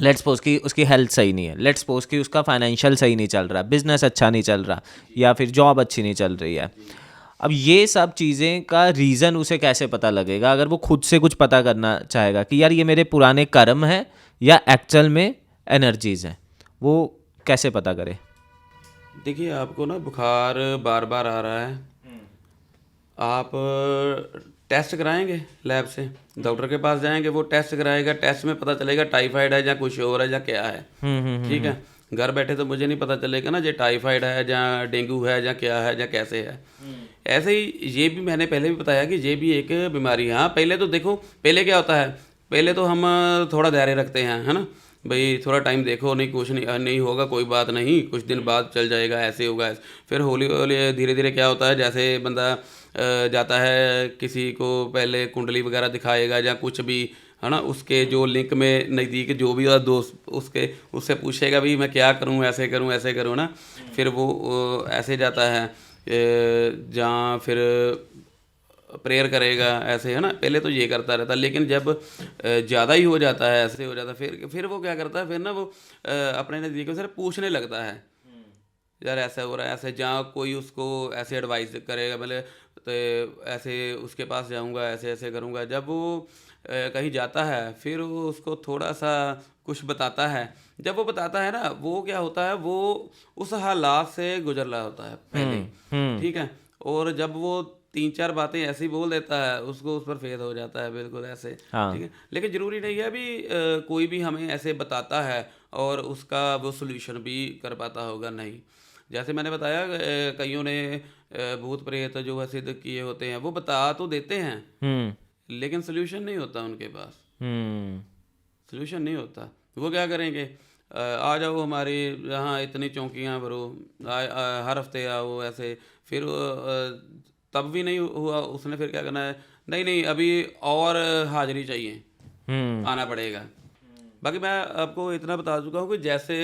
लेट्स सपोज कि उसकी हेल्थ सही नहीं है, लेट्स सपोज कि उसका फाइनेंशियल सही नहीं चल रहा, बिजनेस अच्छा नहीं चल रहा, या फिर जॉब अच्छी नहीं चल रही है। अब ये सब चीज़ें का रीज़न उसे कैसे पता लगेगा, अगर वो खुद से कुछ पता करना चाहेगा कि यार ये मेरे पुराने कर्म है या एक्चुअल में एनर्जीज हैं, वो कैसे पता करे? देखिए, आपको ना बुखार बार बार आ रहा है, आप टेस्ट कराएंगे लैब से, डॉक्टर के पास जाएंगे, वो टेस्ट कराएगा, टेस्ट में पता चलेगा टाइफाइड है या कुछ और है या क्या है। ठीक है, घर बैठे तो मुझे नहीं पता चलेगा ना ये टाइफाइड है या डेंगू है या क्या है या कैसे है। ऐसे ही ये भी मैंने पहले भी बताया कि ये भी एक बीमारी है। हाँ, पहले तो देखो, पहले क्या होता है, पहले तो हम थोड़ा धैर्य रखते हैं, है ना भाई, थोड़ा टाइम देखो, नहीं कुछ नहीं होगा, कोई बात नहीं, कुछ दिन बाद चल जाएगा, ऐसे होगा ऐसे। फिर हौली हौली धीरे धीरे क्या होता है, जैसे बंदा जाता है, किसी को पहले कुंडली वगैरह दिखाएगा या कुछ भी, है ना, उसके जो लिंक में नज़दीक जो भी दोस्त उसके उससे पूछेगा भी मैं क्या करूं, ऐसे करूं ना, फिर वो ऐसे जाता है जहाँ फिर प्रेयर करेगा, ऐसे, है ना। पहले तो ये करता रहता, लेकिन जब ज़्यादा ही हो जाता है, ऐसे हो जाता है, फिर वो क्या करता है, फिर ना वो अपने नज़दीक से पूछने लगता है, यार ऐसा हो रहा है, ऐसे, जहाँ कोई उसको ऐसे एडवाइस करेगा, मतलब तो ऐसे उसके पास जाऊंगा, ऐसे ऐसे करूंगा। जब वो कहीं जाता है, फिर वो उसको थोड़ा सा कुछ बताता है। जब वो बताता है ना, वो क्या होता है, वो उस हालात से गुजर रहा होता है पहले ही, ठीक है। और जब वो तीन चार बातें ऐसी बोल देता है, उसको उस पर फेद हो जाता है, बिल्कुल ऐसे, हाँ। ठीक है। लेकिन ज़रूरी नहीं है अभी कोई भी हमें ऐसे बताता है और उसका वो सोल्यूशन भी कर पाता होगा, नहीं। जैसे मैंने बताया, कईयों ने भूत प्रेत जो है सिद्ध किए होते हैं, वो बता तो देते हैं, लेकिन सोल्यूशन नहीं होता उनके पास, सोल्यूशन नहीं होता। वो क्या करेंगे, आ जाओ हमारे यहाँ, इतनी चौकियाँ भरो, हर हफ्ते आओ, ऐसे। फिर तब भी नहीं हुआ, उसने फिर क्या करना है, नहीं नहीं अभी और हाजिरी चाहिए, आना पड़ेगा। बाकी मैं आपको इतना बता चुका हूँ कि जैसे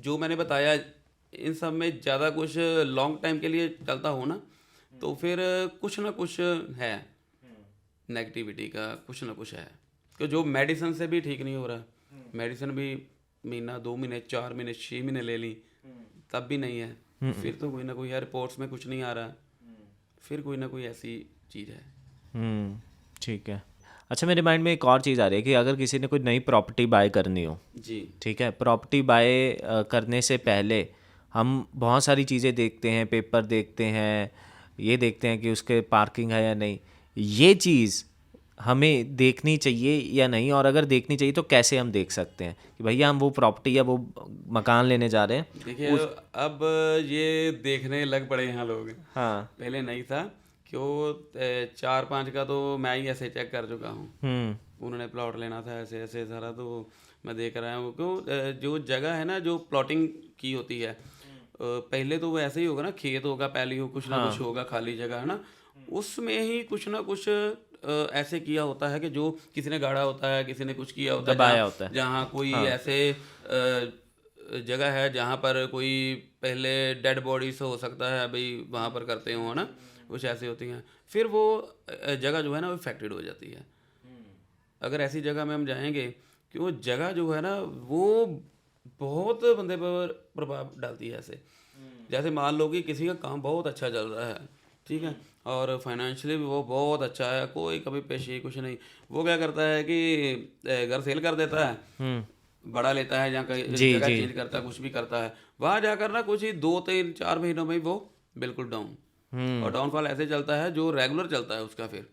जो मैंने बताया, इन सब में ज़्यादा कुछ लॉन्ग टाइम के लिए चलता हो ना, तो फिर कुछ ना कुछ है, नेगेटिविटी का कुछ ना कुछ है। कि जो मेडिसिन से भी ठीक नहीं हो रहा, मेडिसिन भी महीना, 2 महीने, 4 महीने, 6 महीने ले ली, तब भी नहीं है, फिर तो कोई ना कोई है, रिपोर्ट्स में कुछ नहीं आ रहा, फिर कोई ना कोई ऐसी चीज़ है। ठीक है। अच्छा, मेरे माइंड में एक और चीज़ आ रही है कि अगर किसी ने कोई नई प्रॉपर्टी बाय करनी हो, जी, ठीक है, प्रॉपर्टी बाय करने से पहले हम बहुत सारी चीज़ें देखते हैं, पेपर देखते हैं, ये देखते हैं कि उसके पार्किंग है या नहीं। ये चीज़ हमें देखनी चाहिए या नहीं, और अगर देखनी चाहिए तो कैसे हम देख सकते हैं कि भैया हम वो प्रॉपर्टी या वो मकान लेने जा रहे हैं? देखिए, अब ये देखने लग पड़े हैं लोग, हाँ। पहले नहीं था। क्यों, 4-5 का तो मैं ही ऐसे चेक कर चुका हूँ। उन्होंने प्लॉट लेना था, ऐसे ऐसे सारा, तो मैं देख रहा हूँ। क्यों, जो जगह है ना, जो प्लॉटिंग की होती है, पहले तो वो ऐसे ही होगा ना, खेत होगा, पैली हो, कुछ ना कुछ होगा, खाली जगह है ना, उसमें ही कुछ ना कुछ ऐसे किया होता है कि जो किसी ने गाड़ा होता है, किसी ने कुछ किया होता है, दबाया होता है। जहाँ कोई ऐसे जगह है जहाँ पर कोई पहले डेड बॉडीज हो सकता है, भाई वहाँ पर करते हो, है ना, कुछ ऐसी होती हैं। फिर वो जगह जो है ना, वो इफेक्टेड हो जाती है। अगर ऐसी जगह में हम जाएंगे कि वो जगह जो है ना, वो बहुत बंदे पर प्रभाव डालती है ऐसे। जैसे मान लो कि किसी का काम बहुत अच्छा चल रहा है, ठीक है, और फाइनेंशियली भी वो बहुत अच्छा है, कोई कभी पेशी कुछ नहीं, वो क्या करता है कि घर सेल कर देता है, बड़ा लेता है, जहाँ कहीं जगह चेंज करता है, कुछ भी करता है, वहाँ जाकर ना कुछ ही 2-3-4 महीनों में ही वो बिल्कुल डाउन। और डाउनफॉल ऐसे चलता है जो रेगुलर चलता है उसका, फिर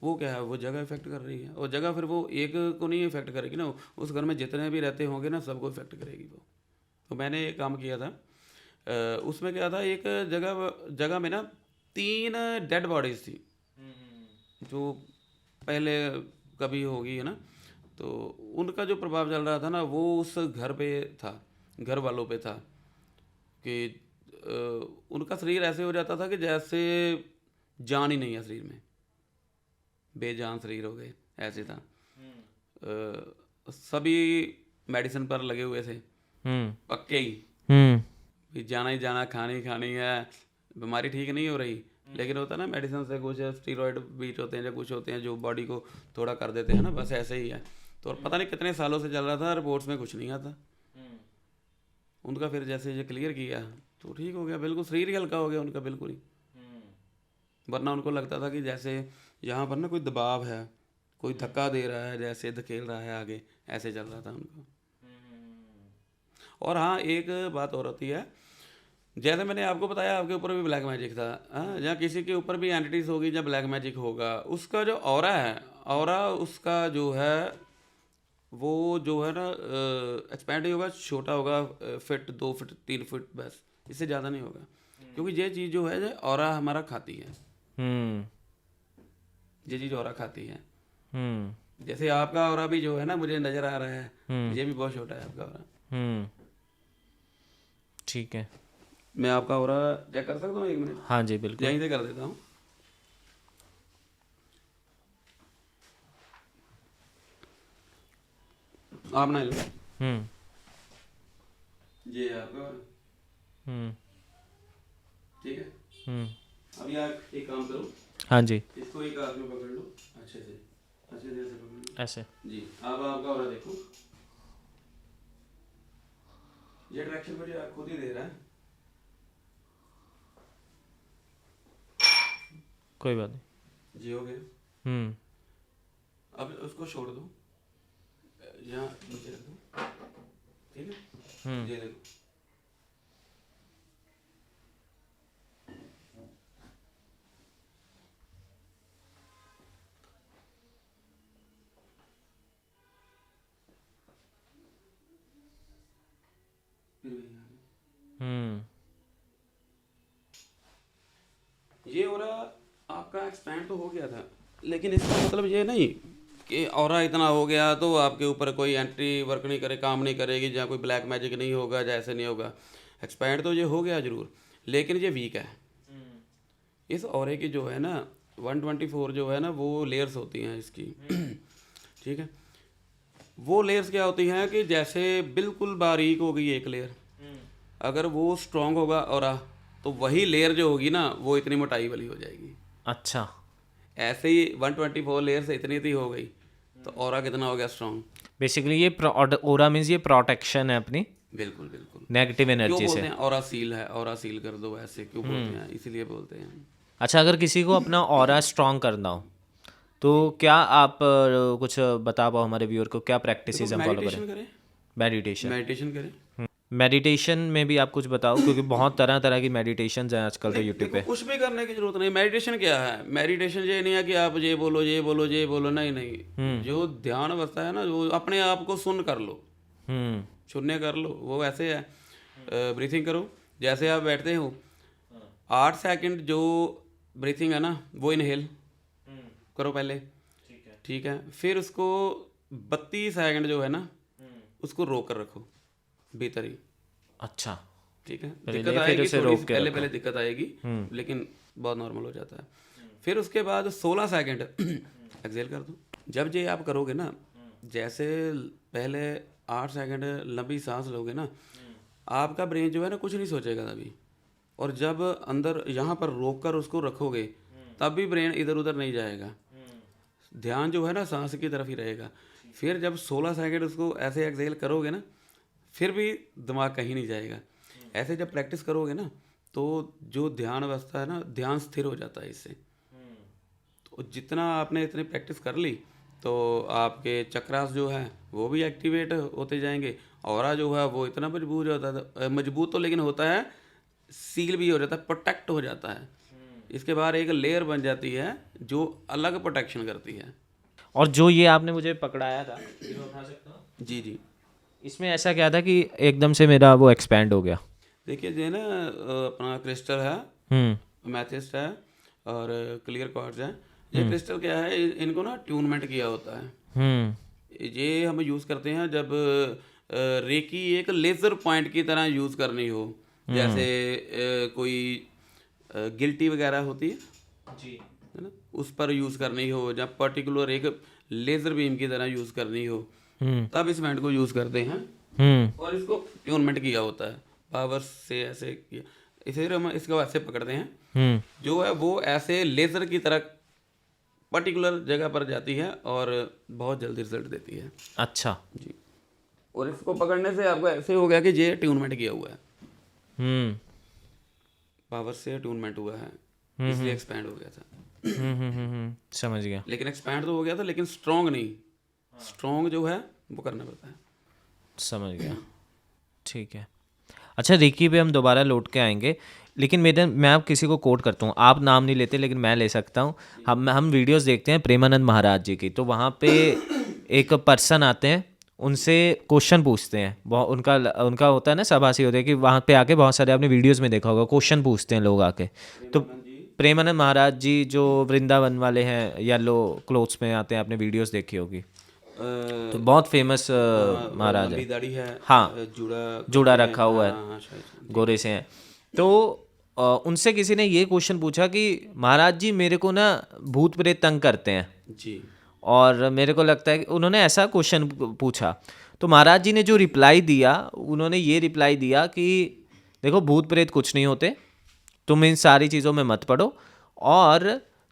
वो क्या है, वो जगह इफेक्ट कर रही है, और जगह फिर वो एक को नहीं इफेक्ट करेगी ना, उस घर में जितने भी रहते होंगे ना, सबको इफेक्ट करेगी वो। तो मैंने एक काम किया था, उसमें क्या था, एक जगह में ना 3 डेड बॉडीज थी, जो पहले कभी होगी, है ना। तो उनका जो प्रभाव चल रहा था ना, वो उस घर पे था, घर वालों पे था, कि उनका शरीर ऐसे हो जाता था कि जैसे जान ही नहीं है शरीर में, बेजान शरीर हो गए, ऐसे था। सभी मेडिसिन पर लगे हुए थे, पक्के ही, भी जाना ही जाना, खानी ही खानी है, बीमारी ठीक नहीं हो रही, लेकिन होता है ना मेडिसिन से कुछ स्टीरॉयड बीच होते हैं या कुछ होते हैं जो बॉडी को थोड़ा कर देते हैं ना, बस ऐसे ही है। तो पता नहीं कितने सालों से चल रहा था, रिपोर्ट्स में कुछ नहीं आता उनका। फिर जैसे ये क्लियर किया तो ठीक हो गया, बिल्कुल शरीर ही हल्का हो गया उनका बिल्कुल ही। वरना उनको लगता था कि जैसे यहाँ पर ना कोई दबाव है, कोई धक्का दे रहा है, जैसे धकेल रहा है आगे, ऐसे चल रहा था उनका। और हाँ, एक बात और होती है, जैसे मैंने आपको बताया आपके ऊपर भी ब्लैक मैजिक था, हाँ, या किसी के ऊपर भी एंटिटीज होगी जब ब्लैक मैजिक होगा, उसका जो ऑरा है, ऑरा उसका जो है वो जो है ना एक्सपैंड ही होगा, छोटा होगा, फिट 2 फीट 3 फीट, बस इससे ज़्यादा नहीं होगा। क्योंकि ये चीज़ जो है ये ऑरा हमारा खाती है, ये चीज़ ऑरा खाती है। जैसे आपका ऑरा भी जो है ना मुझे नज़र आ रहा है, ये भी बहुत छोटा है आपका ऑरा। ठीक है, मैं आपका ऑरा चेक कर सकता हूँ 1 मिनट? हाँ जी बिल्कुल। यहीं से कर देता हूँ। आप ना लो, ये है आपका ऑरा, ठीक है। अभी आप एक काम करो, हाँ जी, इसको एक हाथ में पकड़ लो, अच्छे से ऐसे पकड़ लो ऐसे जी। अब आपका ऑरा देखो, ये डायरेक्शन मुझे आप खुद ही दे रहा है। कोई बात नहीं। जी हो गया। अब उसको छोड़ दो, यहाँ नीचे रख दो, ठीक है। ये देखो, फिर वही आ गया। ये ऑरा आपका एक्सपैंड तो हो गया था, लेकिन इसका मतलब ये नहीं कि ऑरा इतना हो गया तो आपके ऊपर कोई एंट्री वर्क नहीं करे, काम नहीं करेगी, जहाँ कोई ब्लैक मैजिक नहीं होगा, जैसे नहीं होगा। एक्सपैंड तो ये हो गया ज़रूर, लेकिन ये वीक है। इस ऑरे की जो है ना 124 जो है ना वो लेयर्स होती हैं इसकी, ठीक है। वो लेयर्स क्या होती हैं कि जैसे बिल्कुल बारीक हो गई एक लेयर, अगर वो स्ट्रांग होगा ऑरा तो वही लेयर जो होगी ना वो इतनी मोटाई वाली हो जाएगी। अच्छा, ऐसे ही 124 लेयर से इतनी हो गई तो ऑरा कितना हो गया स्ट्रांग। बेसिकली ये ओरा मीन्स ये प्रोटेक्शन है अपनी बिल्कुल बिल्कुल। नेगेटिव क्यों एनर्जी बोलते से। हैं ऑरा सील है, ऑरा सील कर दो, ऐसे क्यों बोलते हैं? इसीलिए बोलते हैं। अच्छा, अगर किसी को अपना ऑरा स्ट्रॉन्ग करना हो तो क्या आप कुछ बता पाओ हमारे व्यूअर को, क्या प्रैक्टिसेस हम फॉलो मेडिटेशन करें? करें, मेडिटेशन। मेडिटेशन करें। मेडिटेशन में भी आप कुछ बताओ, क्योंकि बहुत तरह तरह की मेडिटेशंस हैं आजकल तो यूट्यूब पे। देखो, कुछ भी करने की जरूरत नहीं। मेडिटेशन क्या है? मेडिटेशन ये नहीं है कि आप ये बोलो ये बोलो ये बोलो, नहीं नहीं। जो ध्यान अवस्था है ना, जो अपने आप को सुन कर लो, शून्य कर लो, वो ऐसे है। ब्रीथिंग करो, जैसे आप बैठते हो 8 सेकंड जो ब्रीथिंग है ना वो इनहेल करो पहले, ठीक है। फिर उसको 32 सेकंड जो है ना उसको रोक कर रखो भीतर ही। अच्छा, ठीक है, पहले दिक्कत फिर आएगी उसे थोड़ी रोक सी, के पहले रखो। पहले दिक्कत आएगी, लेकिन बहुत नॉर्मल हो जाता है। फिर उसके बाद 16 सेकंड एक्सेल कर दो। जब ये आप करोगे ना, जैसे पहले 8 सेकंड लंबी सांस लोगे ना, आपका ब्रेन जो है ना कुछ नहीं सोचेगा तभी। और जब अंदर यहाँ पर रोक कर उसको रखोगे तब भी ब्रेन इधर उधर नहीं जाएगा, ध्यान जो है ना सांस की तरफ ही रहेगा। फिर जब 16 सेकंड उसको ऐसे एक्सेल करोगे ना, फिर भी दिमाग कहीं नहीं जाएगा। ऐसे जब प्रैक्टिस करोगे ना तो जो ध्यान अवस्था है ना, ध्यान स्थिर हो जाता है इससे। तो जितना आपने इतनी प्रैक्टिस कर ली तो आपके चक्रास जो है वो भी एक्टिवेट होते जाएंगे। ऑरा जो है वो इतना मजबूत हो जाता है, मजबूत तो लेकिन होता है, सील भी हो जाता है, प्रोटेक्ट हो जाता है। इसके बाद एक लेयर बन जाती है जो अलग प्रोटेक्शन करती है। और जो ये आपने मुझे पकड़ाया था, ये मैं उठा सकता हूँ? जी जी। इसमें ऐसा क्या था कि एकदम से मेरा वो एक्सपैंड हो गया? देखिए जो है ना अपना क्रिस्टल है, मैथिस्ट है और क्लियर क्वार्ट्ज है। ये क्रिस्टल क्या है, इनको ना ट्यूनमेंट किया होता है। ये हम यूज़ करते हैं जब रेकी एक लेज़र पॉइंट की तरह यूज़ करनी हो, जैसे कोई गिल्टी वगैरह होती है जी, है ना, उस पर यूज़ करनी हो, जब पर्टिकुलर एक लेज़र बीम की तरह यूज़ करनी हो तब इस बैंड को यूज़ करते हैं। और इसको ट्यूनमेंट किया होता है पावर से, ऐसे किया, इसे हम इसको ऐसे पकड़ते हैं, जो है वो ऐसे लेज़र की तरह पर्टिकुलर जगह पर जाती है और बहुत जल्दी रिजल्ट देती है। अच्छा जी। और इसको पकड़ने से आपको ऐसे हो गया कि ये ट्यूनमेंट किया हुआ है, पावर से ट्यूनमेंट हुआ है, इसलिए एक्सपैंड हो गया था। समझ गया। लेकिन एक्सपैंड तो हो गया था, लेकिन स्ट्रॉन्ग नहीं, स्ट्रॉन्ग जो है वो करना पड़ता है। समझ गया, ठीक है। अच्छा, रेकी पे हम दोबारा लौट के आएंगे, लेकिन मैं आप किसी को कोट करता हूँ, आप नाम नहीं लेते लेकिन मैं ले सकता हूँ। हम वीडियोस देखते हैं प्रेमानंद महाराज जी की, तो वहाँ पे एक पर्सन आते हैं, उनसे क्वेश्चन पूछते हैं, उनका होता है ना, सभासी होते हैं कि वहाँ पे आके, बहुत सारे आपने वीडियोस में देखा होगा, क्वेश्चन पूछते हैं लोग आके। तो प्रेमानंद महाराज जी जो वृंदावन वाले हैं, येलो क्लोथ्स में आते हैं, आपने वीडियोस देखी होगी, तो बहुत फेमस महाराज है। दाढ़ी है, हाँ, जुड़ा रखा हुआ है, गोरे से हैं। तो उनसे किसी ने ये क्वेश्चन पूछा कि महाराज जी मेरे को ना भूत प्रेत तंग करते हैं जी, और मेरे को लगता है कि उन्होंने ऐसा क्वेश्चन पूछा, तो महाराज जी ने जो रिप्लाई दिया, उन्होंने ये रिप्लाई दिया कि देखो भूत प्रेत कुछ नहीं होते, तुम इन सारी चीज़ों में मत पड़ो और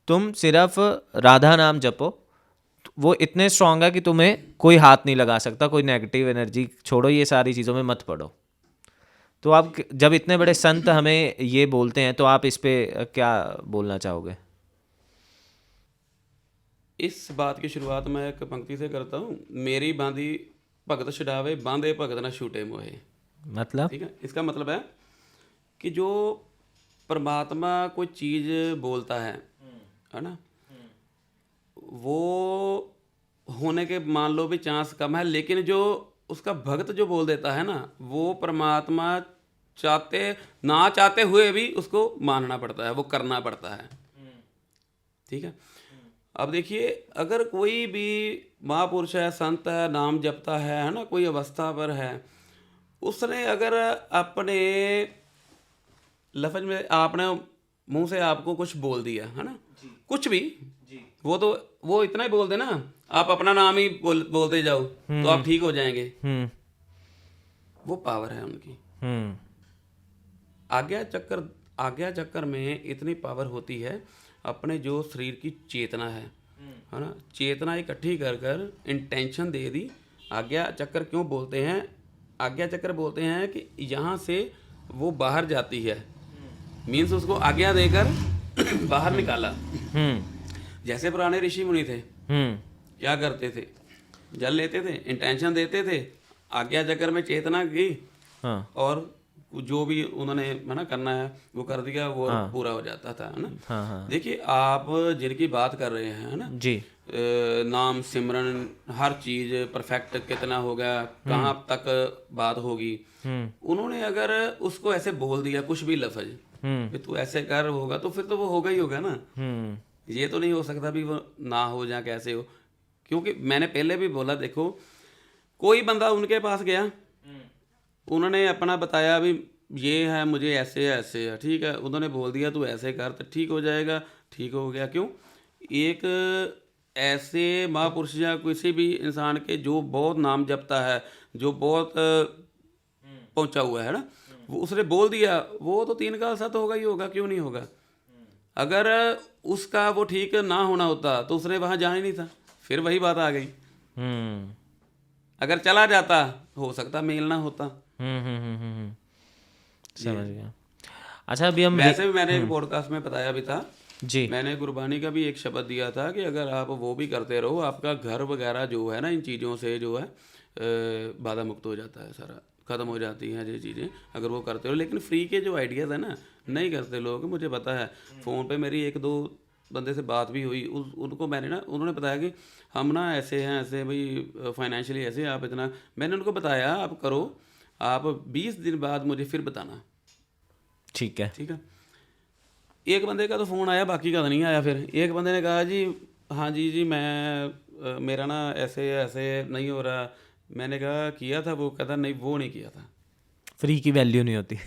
तुम सिर्फ राधा नाम जपो, वो इतने स्ट्रांग है कि तुम्हें कोई हाथ नहीं लगा सकता, कोई नेगेटिव एनर्जी छोड़ो, ये सारी चीज़ों में मत पड़ो। तो आप जब इतने बड़े संत हमें ये बोलते हैं, तो आप इस पे क्या बोलना चाहोगे? इस बात की शुरुआत मैं एक पंक्ति से करता हूँ, मेरी बांधी भगत छुड़ावे, बांधे भगत ना छूटे मोहे। मतलब? ठीक है, इसका मतलब है कि जो परमात्मा कोई चीज़ बोलता है ना, वो होने के मान लो भी चांस कम है, लेकिन जो उसका भक्त जो बोल देता है ना, वो परमात्मा चाहते ना चाहते हुए भी उसको मानना पड़ता है, वो करना पड़ता है। ठीक है, अब देखिए, अगर कोई भी महापुरुष है, संत है, नाम जपता है ना, कोई अवस्था पर है, उसने अगर अपने लफ्ज में आपने मुंह से आपको कुछ बोल दिया है ना, कुछ भी, वो इतना ही बोल दे ना, आप अपना नाम ही बोलते जाओ तो आप ठीक हो जाएंगे, वो पावर है उनकी। आज्ञा चक्कर में इतनी पावर होती है, अपने जो शरीर की चेतना है ना, चेतना इकट्ठी कर कर इंटेंशन दे दी। आज्ञा चक्कर क्यों बोलते हैं? आज्ञा चक्कर बोलते हैं कि यहाँ से वो बाहर जाती है, मीन्स उसको आज्ञा देकर बाहर निकाला। जैसे पुराने ऋषि मुनि थे, क्या करते थे? जल लेते थे, इंटेंशन देते थे, आज्ञा चक्कर में चेतना की, और जो भी उन्होंने मना करना है वो कर दिया, वो पूरा हो जाता था, है ना। देखिए, आप जिनकी बात कर रहे हैं ना जी, नाम सिमरन हर चीज परफेक्ट कितना होगा, कहाँ तक बात होगी, उन्होंने अगर उसको ऐसे बोल दिया कुछ भी लफ्ज कि तू ऐसे कर होगा, तो फिर तो वो होगा ही होगा ना। ये तो नहीं हो सकता भी वो ना हो जाए, कैसे हो? क्योंकि मैंने पहले भी बोला, देखो कोई बंदा उनके पास गया, उन्होंने अपना बताया भी ये है, मुझे ऐसे ऐसे है, ठीक है, उन्होंने बोल दिया तू ऐसे कर तो ठीक हो जाएगा, ठीक हो गया। क्यों? एक ऐसे महापुरुष या किसी भी इंसान के जो बहुत नाम जपता है, जो बहुत पहुंचा हुआ है ना, वो उसने बोल दिया, वो तो 3 का सत होगा ही होगा, क्यों नहीं होगा। अगर उसका वो ठीक ना होना होता तो उसने वहां जाना ही नहीं था, फिर वही बात आ गई। अगर चला जाता, हो सकता मेल ना होता। समझ गया। अच्छा, अभी हम वैसे भी मैंने एक पॉडकास्ट में बताया भी था जी, मैंने गुरबानी का भी एक शब्द दिया था कि अगर आप वो भी करते रहो, आपका घर वगैरह जो है ना, इन चीज़ों से जो है बाधा मुक्त हो जाता है, सारा ख़त्म हो जाती हैं ये चीज़ें अगर वो करते हो। लेकिन फ्री के जो आइडियाज़ है ना, नहीं करते लोग। मुझे पता है, फ़ोन पे मेरी 1-2 बंदे से बात भी हुई, उनको मैंने ना, उन्होंने बताया कि हम ना ऐसे हैं, ऐसे भाई फाइनेंशियली ऐसे, आप इतना, मैंने उनको बताया आप करो, आप 20 दिन बाद मुझे फिर बताना। ठीक है, ठीक है। एक बंदे का तो फ़ोन आया, बाकी का तो नहीं आया। फिर एक बंदे ने कहा जी हाँ जी मैं मेरा ना ऐसे ऐसे नहीं हो रहा। मैंने कहा किया था? वो कहता नहीं, वो नहीं किया था। फ्री की वैल्यू नहीं होती,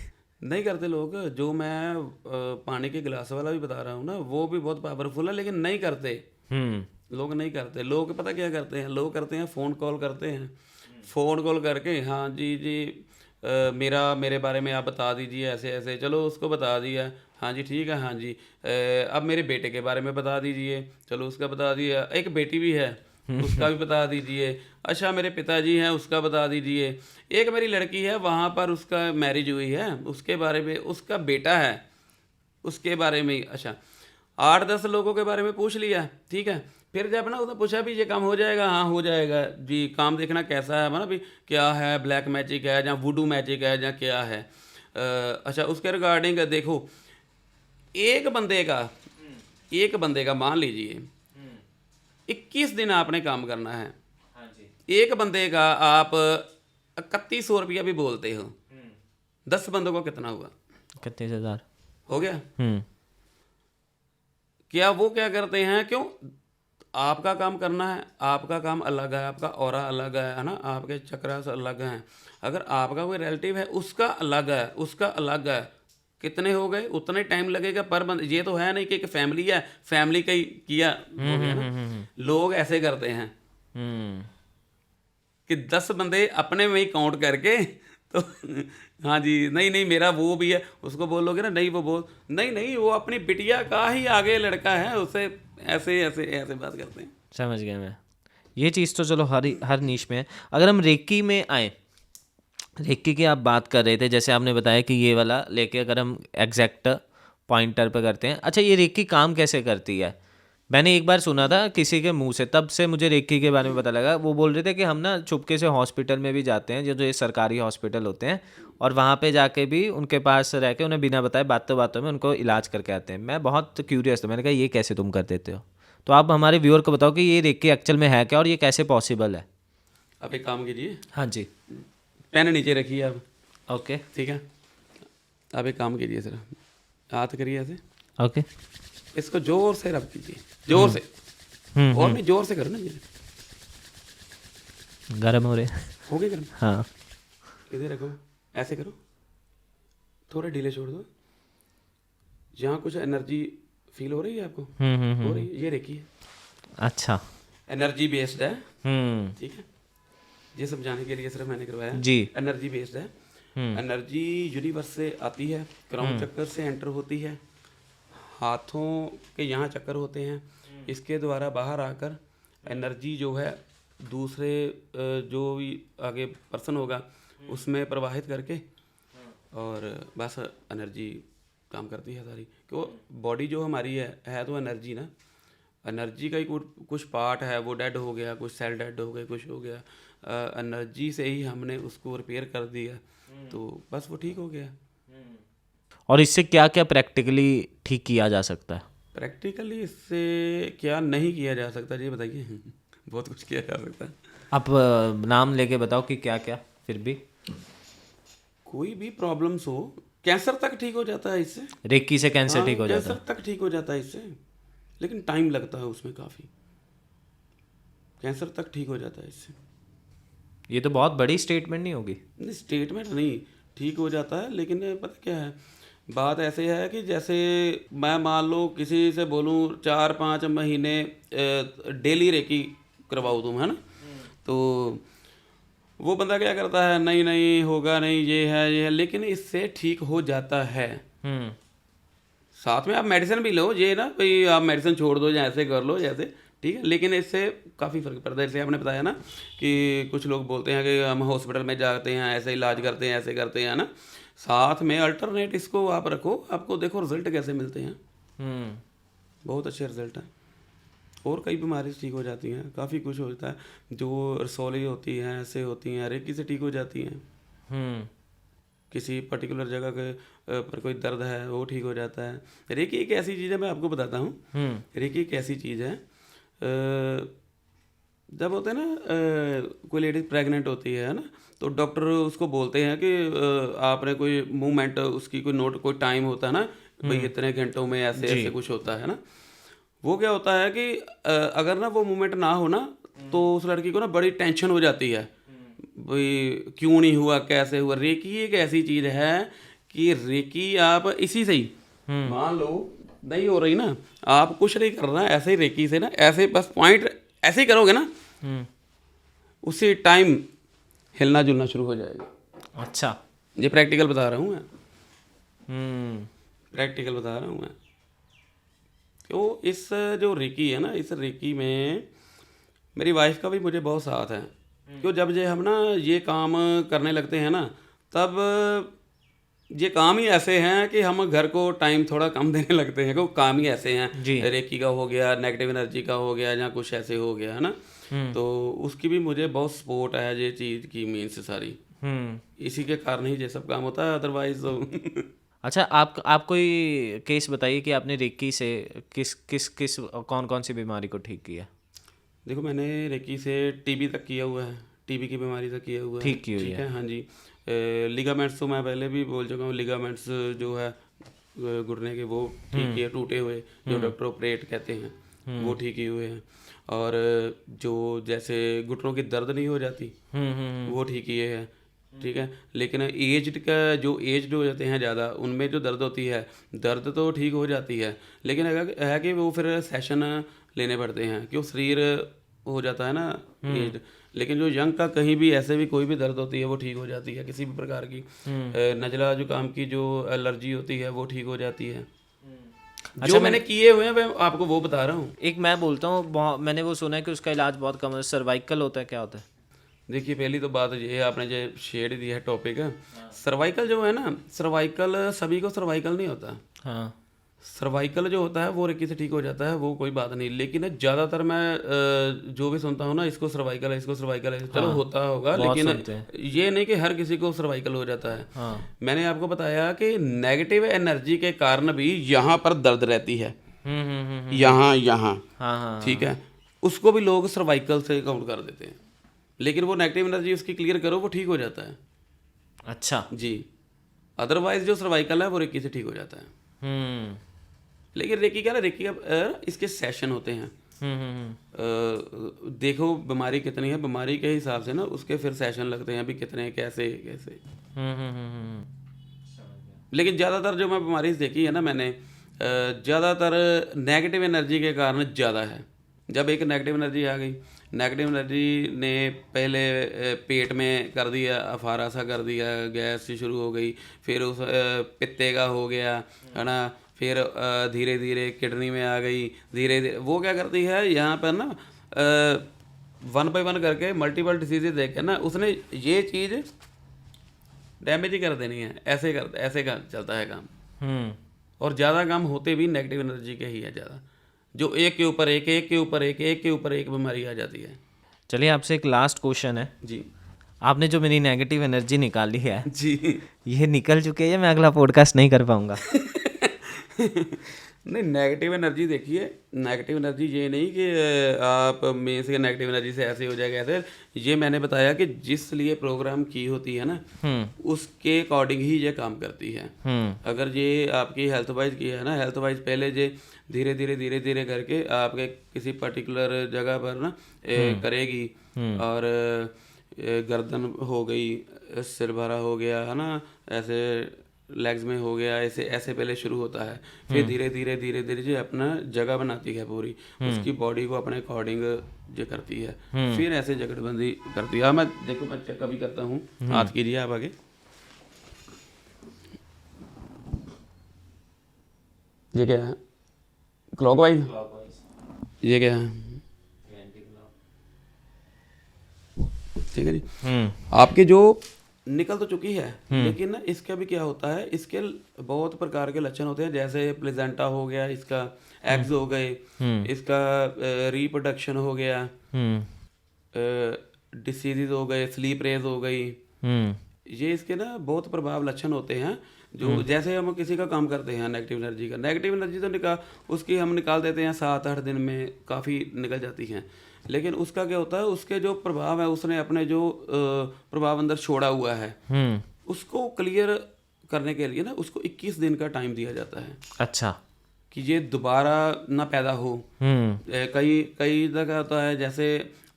नहीं करते लोग। जो मैं पानी के गिलास वाला भी बता रहा हूँ ना, वो भी बहुत पावरफुल है, लेकिन नहीं करते। लोग नहीं करते। लोग पता क्या करते हैं, लोग करते हैं फ़ोन कॉल करते हैं, फ़ोन कॉल करके हाँ जी जी मेरे बारे में आप बता दीजिए ऐसे ऐसे, चलो उसको बता दिया, हाँ जी ठीक है, हाँ जी अब मेरे बेटे के बारे में बता दीजिए, चलो उसका बता दिया, एक बेटी भी है उसका भी बता दीजिए, अच्छा मेरे पिताजी हैं उसका बता दीजिए, एक मेरी लड़की है वहाँ पर उसका मैरिज हुई है उसके बारे में, उसका बेटा है उसके बारे में, अच्छा 8-10 लोगों के बारे में पूछ लिया, ठीक है। फिर जब ना उसने पूछा भी ये काम हो जाएगा, हाँ हो जाएगा जी, काम देखना कैसा है ना भी, क्या है ब्लैक मैजिक है या वुडू मैजिक है या क्या है। अच्छा उसके रिगार्डिंग देखो, एक बंदे का मान लीजिए 21 दिन आपने काम करना है, हाँ जी। एक बंदे का आप 3100 रुपया भी बोलते हो, 10 बंदों को कितना हुआ? 31,000 हो गया। क्या वो क्या करते हैं, क्यों आपका काम करना है, आपका काम अलग है, आपका ऑरा अलग है ना, आपके चक्रास अलग हैं, अगर आपका कोई रिलेटिव है उसका अलग है, उसका अलग है, कितने हो गए उतने टाइम लगेगा पर बंद। ये तो है नहीं कि एक फैमिली है, फैमिली का ही किया हो गया ना। लोग ऐसे करते हैं कि 10 बंदे अपने में ही काउंट करके तो हाँ जी नहीं नहीं मेरा वो भी है, उसको बोलोगे ना नहीं वो बोल नहीं वो अपनी बिटिया का ही आगे लड़का है, उससे ऐसे ऐसे ऐसे बात करते हैं। समझ गया मैं। ये चीज़ तो चलो हर नीश में है। अगर हम रेकी में आए, रेकी की आप बात कर रहे थे, जैसे आपने बताया कि ये वाला लेके अगर हम एग्जैक्ट पॉइंटर पे करते हैं, अच्छा ये रेकी काम कैसे करती है? मैंने एक बार सुना था किसी के मुंह से, तब से मुझे रेकी के बारे में पता लगा। वो बोल रहे थे कि हम ना चुपके से हॉस्पिटल में भी जाते हैं, जो ये सरकारी हॉस्पिटल होते हैं, और वहाँ पे जाके भी उनके पास रह के उन्हें बिना बताए बातों बातों में उनको इलाज करके आते हैं। मैं बहुत क्यूरियस था, मैंने कहा ये कैसे तुम कर देते हो? तो आप हमारे व्यूअर को बताओ कि ये रेकी एक्चुअल में है क्या और ये कैसे पॉसिबल है? आप एक काम कीजिए, हाँ जी। पेन नीचे रखिए आप, ओके ठीक है। आप एक काम कीजिए सर, हाथ करिए ऐसे, ओके। इसको जोर से रब कीजिए, जोर से, और नहीं जोर से करो ना, ये गर्म हो रहे। हो गया गर्म। हाँ इधर रखो, ऐसे करो, थोड़ा ढीले छोड़ दो, जहाँ कुछ एनर्जी फील हो रही है आपको, हो रही है, ये रखिए। अच्छा एनर्जी बेस्ड है, ठीक है, ये समझाने के लिए सिर्फ मैंने करवाया जी। एनर्जी बेस्ड है। एनर्जी यूनिवर्स से आती है, क्राउन चक्कर से एंटर होती है, हाथों के यहाँ चक्कर होते हैं, इसके द्वारा बाहर आकर एनर्जी जो है दूसरे जो भी आगे पर्सन होगा उसमें प्रवाहित करके, और बस एनर्जी काम करती है सारी। क्यों बॉडी जो हमारी है तो एनर्जी ना, एनर्जी का ही कुछ पार्ट है वो डेड हो गया, कुछ सेल डेड हो गए, कुछ हो गया, एनर्जी से ही हमने उसको रिपेयर कर दिया, तो बस वो ठीक हो गया। और इससे क्या क्या प्रैक्टिकली ठीक किया जा सकता है? प्रैक्टिकली इससे क्या नहीं किया जा सकता जी बताइए बहुत कुछ किया जा सकता है। आप नाम लेके बताओ कि क्या क्या, फिर भी कोई भी प्रॉब्लम्स हो, कैंसर तक ठीक हो जाता है इससे, रेकी से कैंसर हाँ, ठीक हो जाता है? कैंसर तक ठीक हो जाता है इससे, लेकिन टाइम लगता है उसमें काफ़ी, कैंसर तक ठीक हो जाता है इससे। ये तो बहुत बड़ी स्टेटमेंट नहीं होगी? नहीं स्टेटमेंट नहीं, ठीक हो जाता है, लेकिन पता क्या है, बात ऐसे है कि जैसे मैं मान लो किसी से बोलूँ 4-5 महीने डेली रेकी करवाओ तुम, है ना, तो वो बंदा क्या करता है, नहीं नहीं होगा नहीं, ये है, लेकिन इससे ठीक हो जाता है। साथ में आप मेडिसिन भी लो, ये ना भाई आप मेडिसिन छोड़ दो या ऐसे कर लो जैसे, ठीक है, लेकिन इससे काफ़ी फ़र्क पड़ता है। जैसे आपने बताया ना कि कुछ लोग बोलते हैं कि हम हॉस्पिटल में जाते हैं, ऐसे इलाज करते हैं, ऐसे करते हैं ना, साथ में अल्टरनेट इसको आप रखो, आपको देखो रिजल्ट कैसे मिलते हैं, बहुत अच्छे रिजल्ट हैं, और कई बीमारी ठीक हो जाती हैं, काफ़ी कुछ होता है, जो रसौली होती हैं ऐसे होती हैं, रेकी से ठीक हो जाती हैं, किसी पर्टिकुलर जगह के पर कोई दर्द है वो ठीक हो जाता है। रेकी एक ऐसी चीज़ है, मैं आपको बताता हूँ, रेकी एक ऐसी चीज़ है, जब होते हैं ना कोई लेडीज प्रेग्नेंट होती है ना, तो डॉक्टर उसको बोलते हैं कि आपने कोई मूवमेंट उसकी कोई नोट कोई टाइम होता है ना, भाई इतने घंटों में ऐसे ऐसे कुछ होता है ना, वो क्या होता है कि अगर ना वो मूवमेंट ना हो ना, तो उस लड़की को ना बड़ी टेंशन हो जाती है, भाई क्यों नहीं हुआ, कैसे हुआ। रेकी एक ऐसी चीज़ है कि रेकी आप इसी से ही मान लो नहीं हो रही ना, आप कुछ नहीं करना, ऐसे ही रेकी से ना, ऐसे बस पॉइंट ऐसे ही करोगे ना, उसी टाइम हिलना जुलना शुरू हो जाएगा। अच्छा। ये प्रैक्टिकल बता रहा हूँ मैं, हम्म। प्रैक्टिकल बता रहा हूँ मैं। तो इस जो रेकी है ना, इस रेकी में मेरी वाइफ का भी मुझे बहुत साथ है। क्यों, जब हम ना ये काम करने लगते हैं ना, तब ये काम ही ऐसे हैं कि हम घर को टाइम थोड़ा कम देने लगते हैं। क्योंकि काम ही ऐसे हैं, जी। रेकी का हो गया, नेगेटिव एनर्जी का हो गया, या कुछ ऐसे हो गया है ना। तो उसकी भी मुझे बहुत सपोर्ट है ये चीज़ की, मीन्स सारी इसी के कारण ही ये सब काम होता है, अदरवाइज तो अच्छा, आप कोई केस बताइए कि आपने रेकी से किस किस किस कौन कौन सी बीमारी को ठीक किया। देखो, मैंने रेकी से टीबी तक किया हुआ है, टीबी की बीमारी तक किया हुआ है। ठीक की हुई ठीक है। है, हाँ जी। लिगामेंट्स तो मैं पहले भी बोल चुका हूँ, लिगामेंट्स जो है घुटने के, वो ठीक किए, टूटे हुए, जो डॉक्टर ऑपरेट कहते हैं, वो ठीक किए हुए हैं। और जो जैसे घुटनों की दर्द नहीं हो जाती, वो ठीक किए हैं। ठीक है, लेकिन एज्ड का जो एज्ड हो जाते हैं ज़्यादा, उनमें जो दर्द होती है, दर्द तो ठीक हो जाती है, लेकिन है कि वो फिर सेशन लेने पड़ते हैं, क्यों शरीर हो जाता है ना एज्ड। लेकिन जो यंग का कहीं भी ऐसे भी कोई भी दर्द होती है, वो ठीक हो जाती है, किसी भी प्रकार की नज़ला जुकाम की जो एलर्जी होती है, वो ठीक हो जाती है। जो मैंने किए हुए हैं मैं आपको वो बता रहा हूँ। एक मैं बोलता हूँ, मैंने वो सुना है कि उसका इलाज बहुत कम है। सर्वाइकल होता है, क्या होता है? देखिए, पहली तो बात ये है, आपने जो शेड दिया है टॉपिक, सर्वाइकल जो है ना, सर्वाइकल सभी को सर्वाइकल नहीं होता। हाँ। सर्वाइकल जो होता है वो रेकी से ठीक हो जाता है, वो कोई बात नहीं। लेकिन ज़्यादातर मैं जो भी सुनता हूँ ना, इसको सर्वाइकल है, इसको सर्वाइकल है, चलो होता होगा, लेकिन ये नहीं कि हर किसी को सर्वाइकल हो जाता है। हाँ। मैंने आपको बताया कि नेगेटिव एनर्जी के कारण भी यहाँ पर दर्द रहती है, यहाँ यहाँ, हाँ। ठीक है, उसको भी लोग सर्वाइकल से काउंट कर देते हैं, लेकिन वो नेगेटिव एनर्जी उसकी क्लियर करो, वो ठीक हो जाता है। अच्छा जी, अदरवाइज जो सर्वाइकल है वो रेकी से ठीक हो जाता है। लेकिन रेकी क्या ना, रेकी का इसके सेशन होते हैं। देखो बीमारी कितनी है, बीमारी के हिसाब से ना उसके फिर सेशन लगते हैं, अभी कितने कैसे कैसे। लेकिन ज़्यादातर जो मैं बीमारी देखी है ना मैंने, ज़्यादातर नेगेटिव एनर्जी के कारण ज़्यादा है। जब एक नेगेटिव एनर्जी आ गई, नेगेटिव एनर्जी ने पहले पेट में कर दिया, अफारा सा कर दिया, गैस सी शुरू हो गई, फिर उस पित्ते का हो गया, है ना, फिर धीरे धीरे किडनी में आ गई, धीरे धीरे वो क्या करती है यहाँ पर ना, वन बाई वन करके मल्टीपल डिसीजेज देख के ना उसने ये चीज़ डैमेज ही कर देनी है। ऐसे का चलता है काम। और ज़्यादा काम होते भी नेगेटिव एनर्जी के ही है ज़्यादा, जो एक के ऊपर एक, एक के ऊपर एक, एक के ऊपर एक बीमारी आ जाती है। चलिए, आपसे एक लास्ट क्वेश्चन है जी। आपने जो मेरी नेगेटिव एनर्जी निकाली है, जी ये निकल चुकी है या मैं अगला पॉडकास्ट नहीं कर पाऊंगा? नहीं, नेगेटिव एनर्जी देखिए, नेगेटिव एनर्जी ये नहीं कि आप मेन से नेगेटिव एनर्जी से ऐसे हो जाएगा ऐसे। ये मैंने बताया कि जिस लिए प्रोग्राम की होती है ना, उसके अकॉर्डिंग ही ये काम करती है। अगर ये आपकी हेल्थ वाइज की है ना, हेल्थ वाइज पहले ये धीरे धीरे धीरे धीरे करके आपके किसी पर्टिकुलर जगह पर ना करेगी, और गर्दन हो गई, सिर भरा हो गया, है ना, ऐसे लेग्स में हो गया, ऐसे ऐसे पहले शुरू होता है, फिर धीरे धीरे धीरे धीरे जो अपना जगह बनाती है पूरी, उसकी बॉडी को अपने अकॉर्डिंग जो करती है, फिर ऐसे जकड़बंदी करती है। मैं देखो, मैं चेक कभी करता हूँ, हाथ कीजिए आप आगे। ये क्या है? क्लॉकवाइज। ये क्या है? ठीक है जी। आपके जो निकल तो चुकी है, लेकिन ना इसका भी क्या होता है, इसके बहुत प्रकार के लक्षण होते हैं, जैसे प्लेजेंटा हो गया, इसका एग्स हो गए, इसका रिप्रोडक्शन हो गया, डिसीजेज हो गए, स्लीप रेज हो गई। ये इसके ना बहुत प्रभाव लक्षण होते हैं, जो जैसे हम किसी का काम करते हैं नेगेटिव एनर्जी का, नेगेटिव एनर्जी तो उसकी हम निकाल देते हैं 7-8 दिन में, काफ़ी निकल जाती हैं। लेकिन उसका क्या होता है, उसके जो प्रभाव है, उसने अपने जो प्रभाव अंदर छोड़ा हुआ है, उसको क्लियर करने के लिए ना उसको 21 दिन का टाइम दिया जाता है। अच्छा। कि ये दोबारा ना पैदा हो। कई जगह होता है, जैसे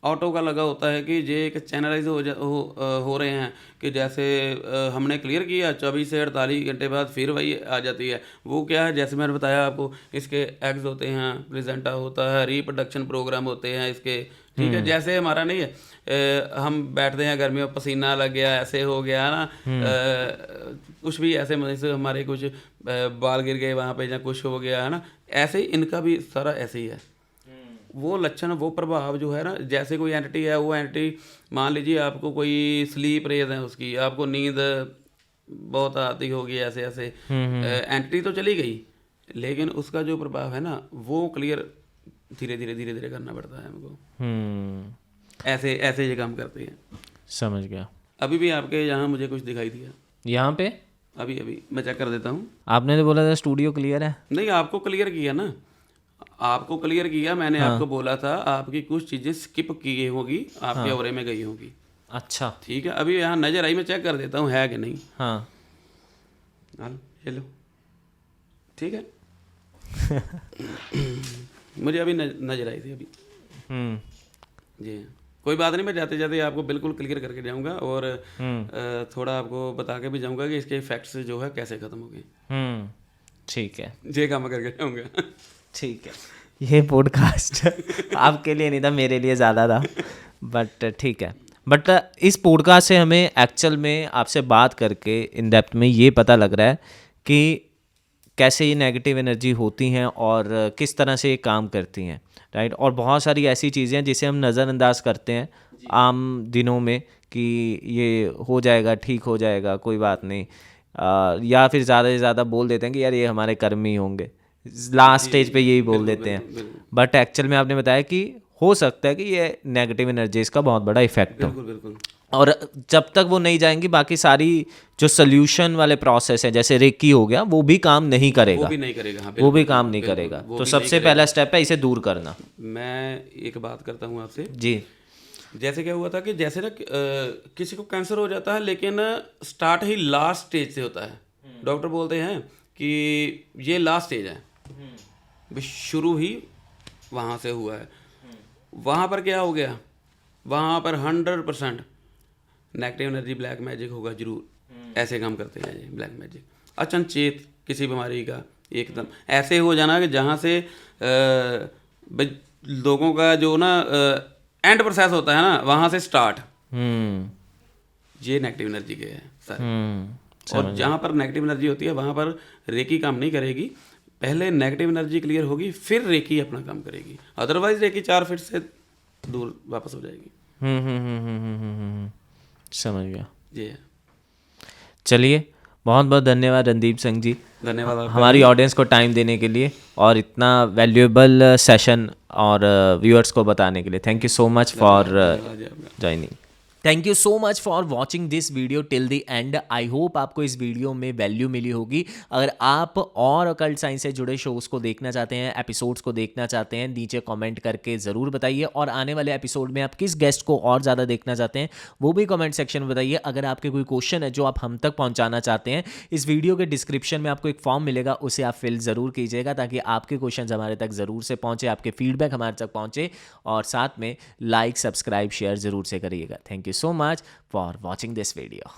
ऑटो का लगा होता है कि ये एक चैनलाइज हो रहे हैं कि जैसे हमने क्लियर किया 24 से 48 घंटे बाद फिर वही आ जाती है। वो क्या है, जैसे मैंने बताया आपको, इसके एग्स होते हैं, प्लेसेंटा होता है, रिप्रोडक्शन प्रोग्राम होते हैं इसके, ठीक है। जैसे हमारा नहीं है, हम बैठते हैं गर्मियों, पसीना लग गया, ऐसे हो गया ना, कुछ भी ऐसे मतलब से हमारे कुछ बाल गिर गए वहाँ पे या कुछ हो गया है ना, ऐसे ही इनका भी सारा ऐसे ही है। वो लक्षण, वो प्रभाव जो है ना, जैसे कोई एंटिटी है, वो एंटिटी मान लीजिए आपको कोई स्लीप रेज है उसकी, आपको नींद बहुत आती होगी, ऐसे ऐसे एंटिटी तो चली गई, लेकिन उसका जो प्रभाव है ना वो क्लियर धीरे धीरे करना पड़ता है हमको। ऐसे ऐसे ये काम करते हैं। समझ गया। अभी भी आपके यहाँ मुझे कुछ दिखाई दिया, यहाँ पे अभी अभी मैं चेक कर देता हूँ। आपने तो बोला था स्टूडियो क्लियर है। नहीं, आपको क्लियर किया ना, आपको क्लियर किया मैंने। आपको बोला था आपकी कुछ चीज़ें स्किप की गई होगी, आपके ओरे में गई होगी। अच्छा ठीक है, अभी यहाँ नज़र आई, मैं चेक कर देता हूँ है कि नहीं। हाँ ये लो, ठीक है। मुझे अभी नज़र आई थी अभी। जी कोई बात नहीं, मैं जाते जाते आपको बिल्कुल क्लियर करके जाऊंगा और थोड़ा आपको बता के भी जाऊंगा कि इसके इफेक्ट्स जो है कैसे ख़त्म हो गए। ठीक है, ये काम करके जाऊंगा। ठीक है। ये पॉडकास्ट आपके लिए नहीं था, मेरे लिए ज़्यादा था, बट ठीक है। बट इस पॉडकास्ट से हमें एक्चुअल में आपसे बात करके इन डेप्थ में ये पता लग रहा है कि कैसे ये नेगेटिव एनर्जी होती हैं और किस तरह से ये काम करती हैं, राइट। और बहुत सारी ऐसी चीज़ें हैं जिसे हम नज़रअंदाज करते हैं आम दिनों में कि ये हो जाएगा, ठीक हो जाएगा, कोई बात नहीं, या फिर ज़्यादा से ज़्यादा बोल देते हैं कि यार ये हमारे कर्म ही होंगे, लास्ट स्टेज पे यही बोल देते हैं। बट एक्चुअल में आपने बताया कि हो सकता है कि ये नेगेटिव एनर्जीज का बहुत बड़ा इफेक्ट हो, बिल्कुल। और जब तक वो नहीं जाएंगी बाकी सारी जो सोल्यूशन वाले प्रोसेस हैं जैसे रेकी हो गया वो भी काम नहीं करेगा, वो भी नहीं करेगा। हाँ, वो भी काम नहीं करेगा। तो सबसे पहला स्टेप है इसे दूर करना। मैं एक बात करता हूँ आपसे जी। जैसे क्या हुआ था कि जैसे ना किसी को कैंसर हो जाता है, लेकिन स्टार्ट ही लास्ट स्टेज से होता है। डॉक्टर बोलते हैं कि ये लास्ट स्टेज है, शुरू ही वहाँ से हुआ है। वहाँ पर क्या हो गया, वहाँ पर 100% नेगेटिव एनर्जी, ब्लैक मैजिक होगा जरूर। ऐसे काम करते हैं ये ब्लैक मैजिक, अचनचेत किसी बीमारी का एकदम ऐसे हो जाना कि जहाँ से लोगों का जो ना एंड प्रोसेस होता है ना, वहाँ से स्टार्ट। ये नेगेटिव एनर्जी के है सर। और जहाँ पर नेगेटिव एनर्जी होती है वहाँ पर रेकी काम नहीं करेगी, पहले नेगेटिव एनर्जी क्लियर होगी फिर रेकी अपना काम करेगी, अदरवाइज रेकी 4 फीट से दूर वापस हो जाएगी। समझ गया जी। चलिए, बहुत बहुत धन्यवाद रणदीप सिंह जी, धन्यवाद हमारी ऑडियंस को टाइम देने के लिए और इतना वैल्यूएबल सेशन और व्यूअर्स को बताने के लिए। Thank you so much for joining. Thank you so much for watching this video till the end. I hope आपको इस वीडियो में वैल्यू मिली होगी। अगर आप और अकल्ट साइंस से जुड़े शोज़ को देखना चाहते हैं, एपिसोड्स को देखना चाहते हैं, नीचे कमेंट करके ज़रूर बताइए। और आने वाले एपिसोड में आप किस गेस्ट को और ज़्यादा देखना चाहते हैं वो भी कमेंट सेक्शन में बताइए। अगर आपके कोई क्वेश्चन है जो आप हम तक पहुँचाना चाहते हैं, इस वीडियो के डिस्क्रिप्शन में आपको एक फॉर्म मिलेगा, उसे आप फिल ज़रूर कीजिएगा ताकि आपके क्वेश्चन हमारे तक ज़रूर से पहुँचे, आपके फीडबैक हमारे तक पहुँचे। और साथ में लाइक, सब्सक्राइब, शेयर ज़रूर से करिएगा। Thank you so much for watching this video.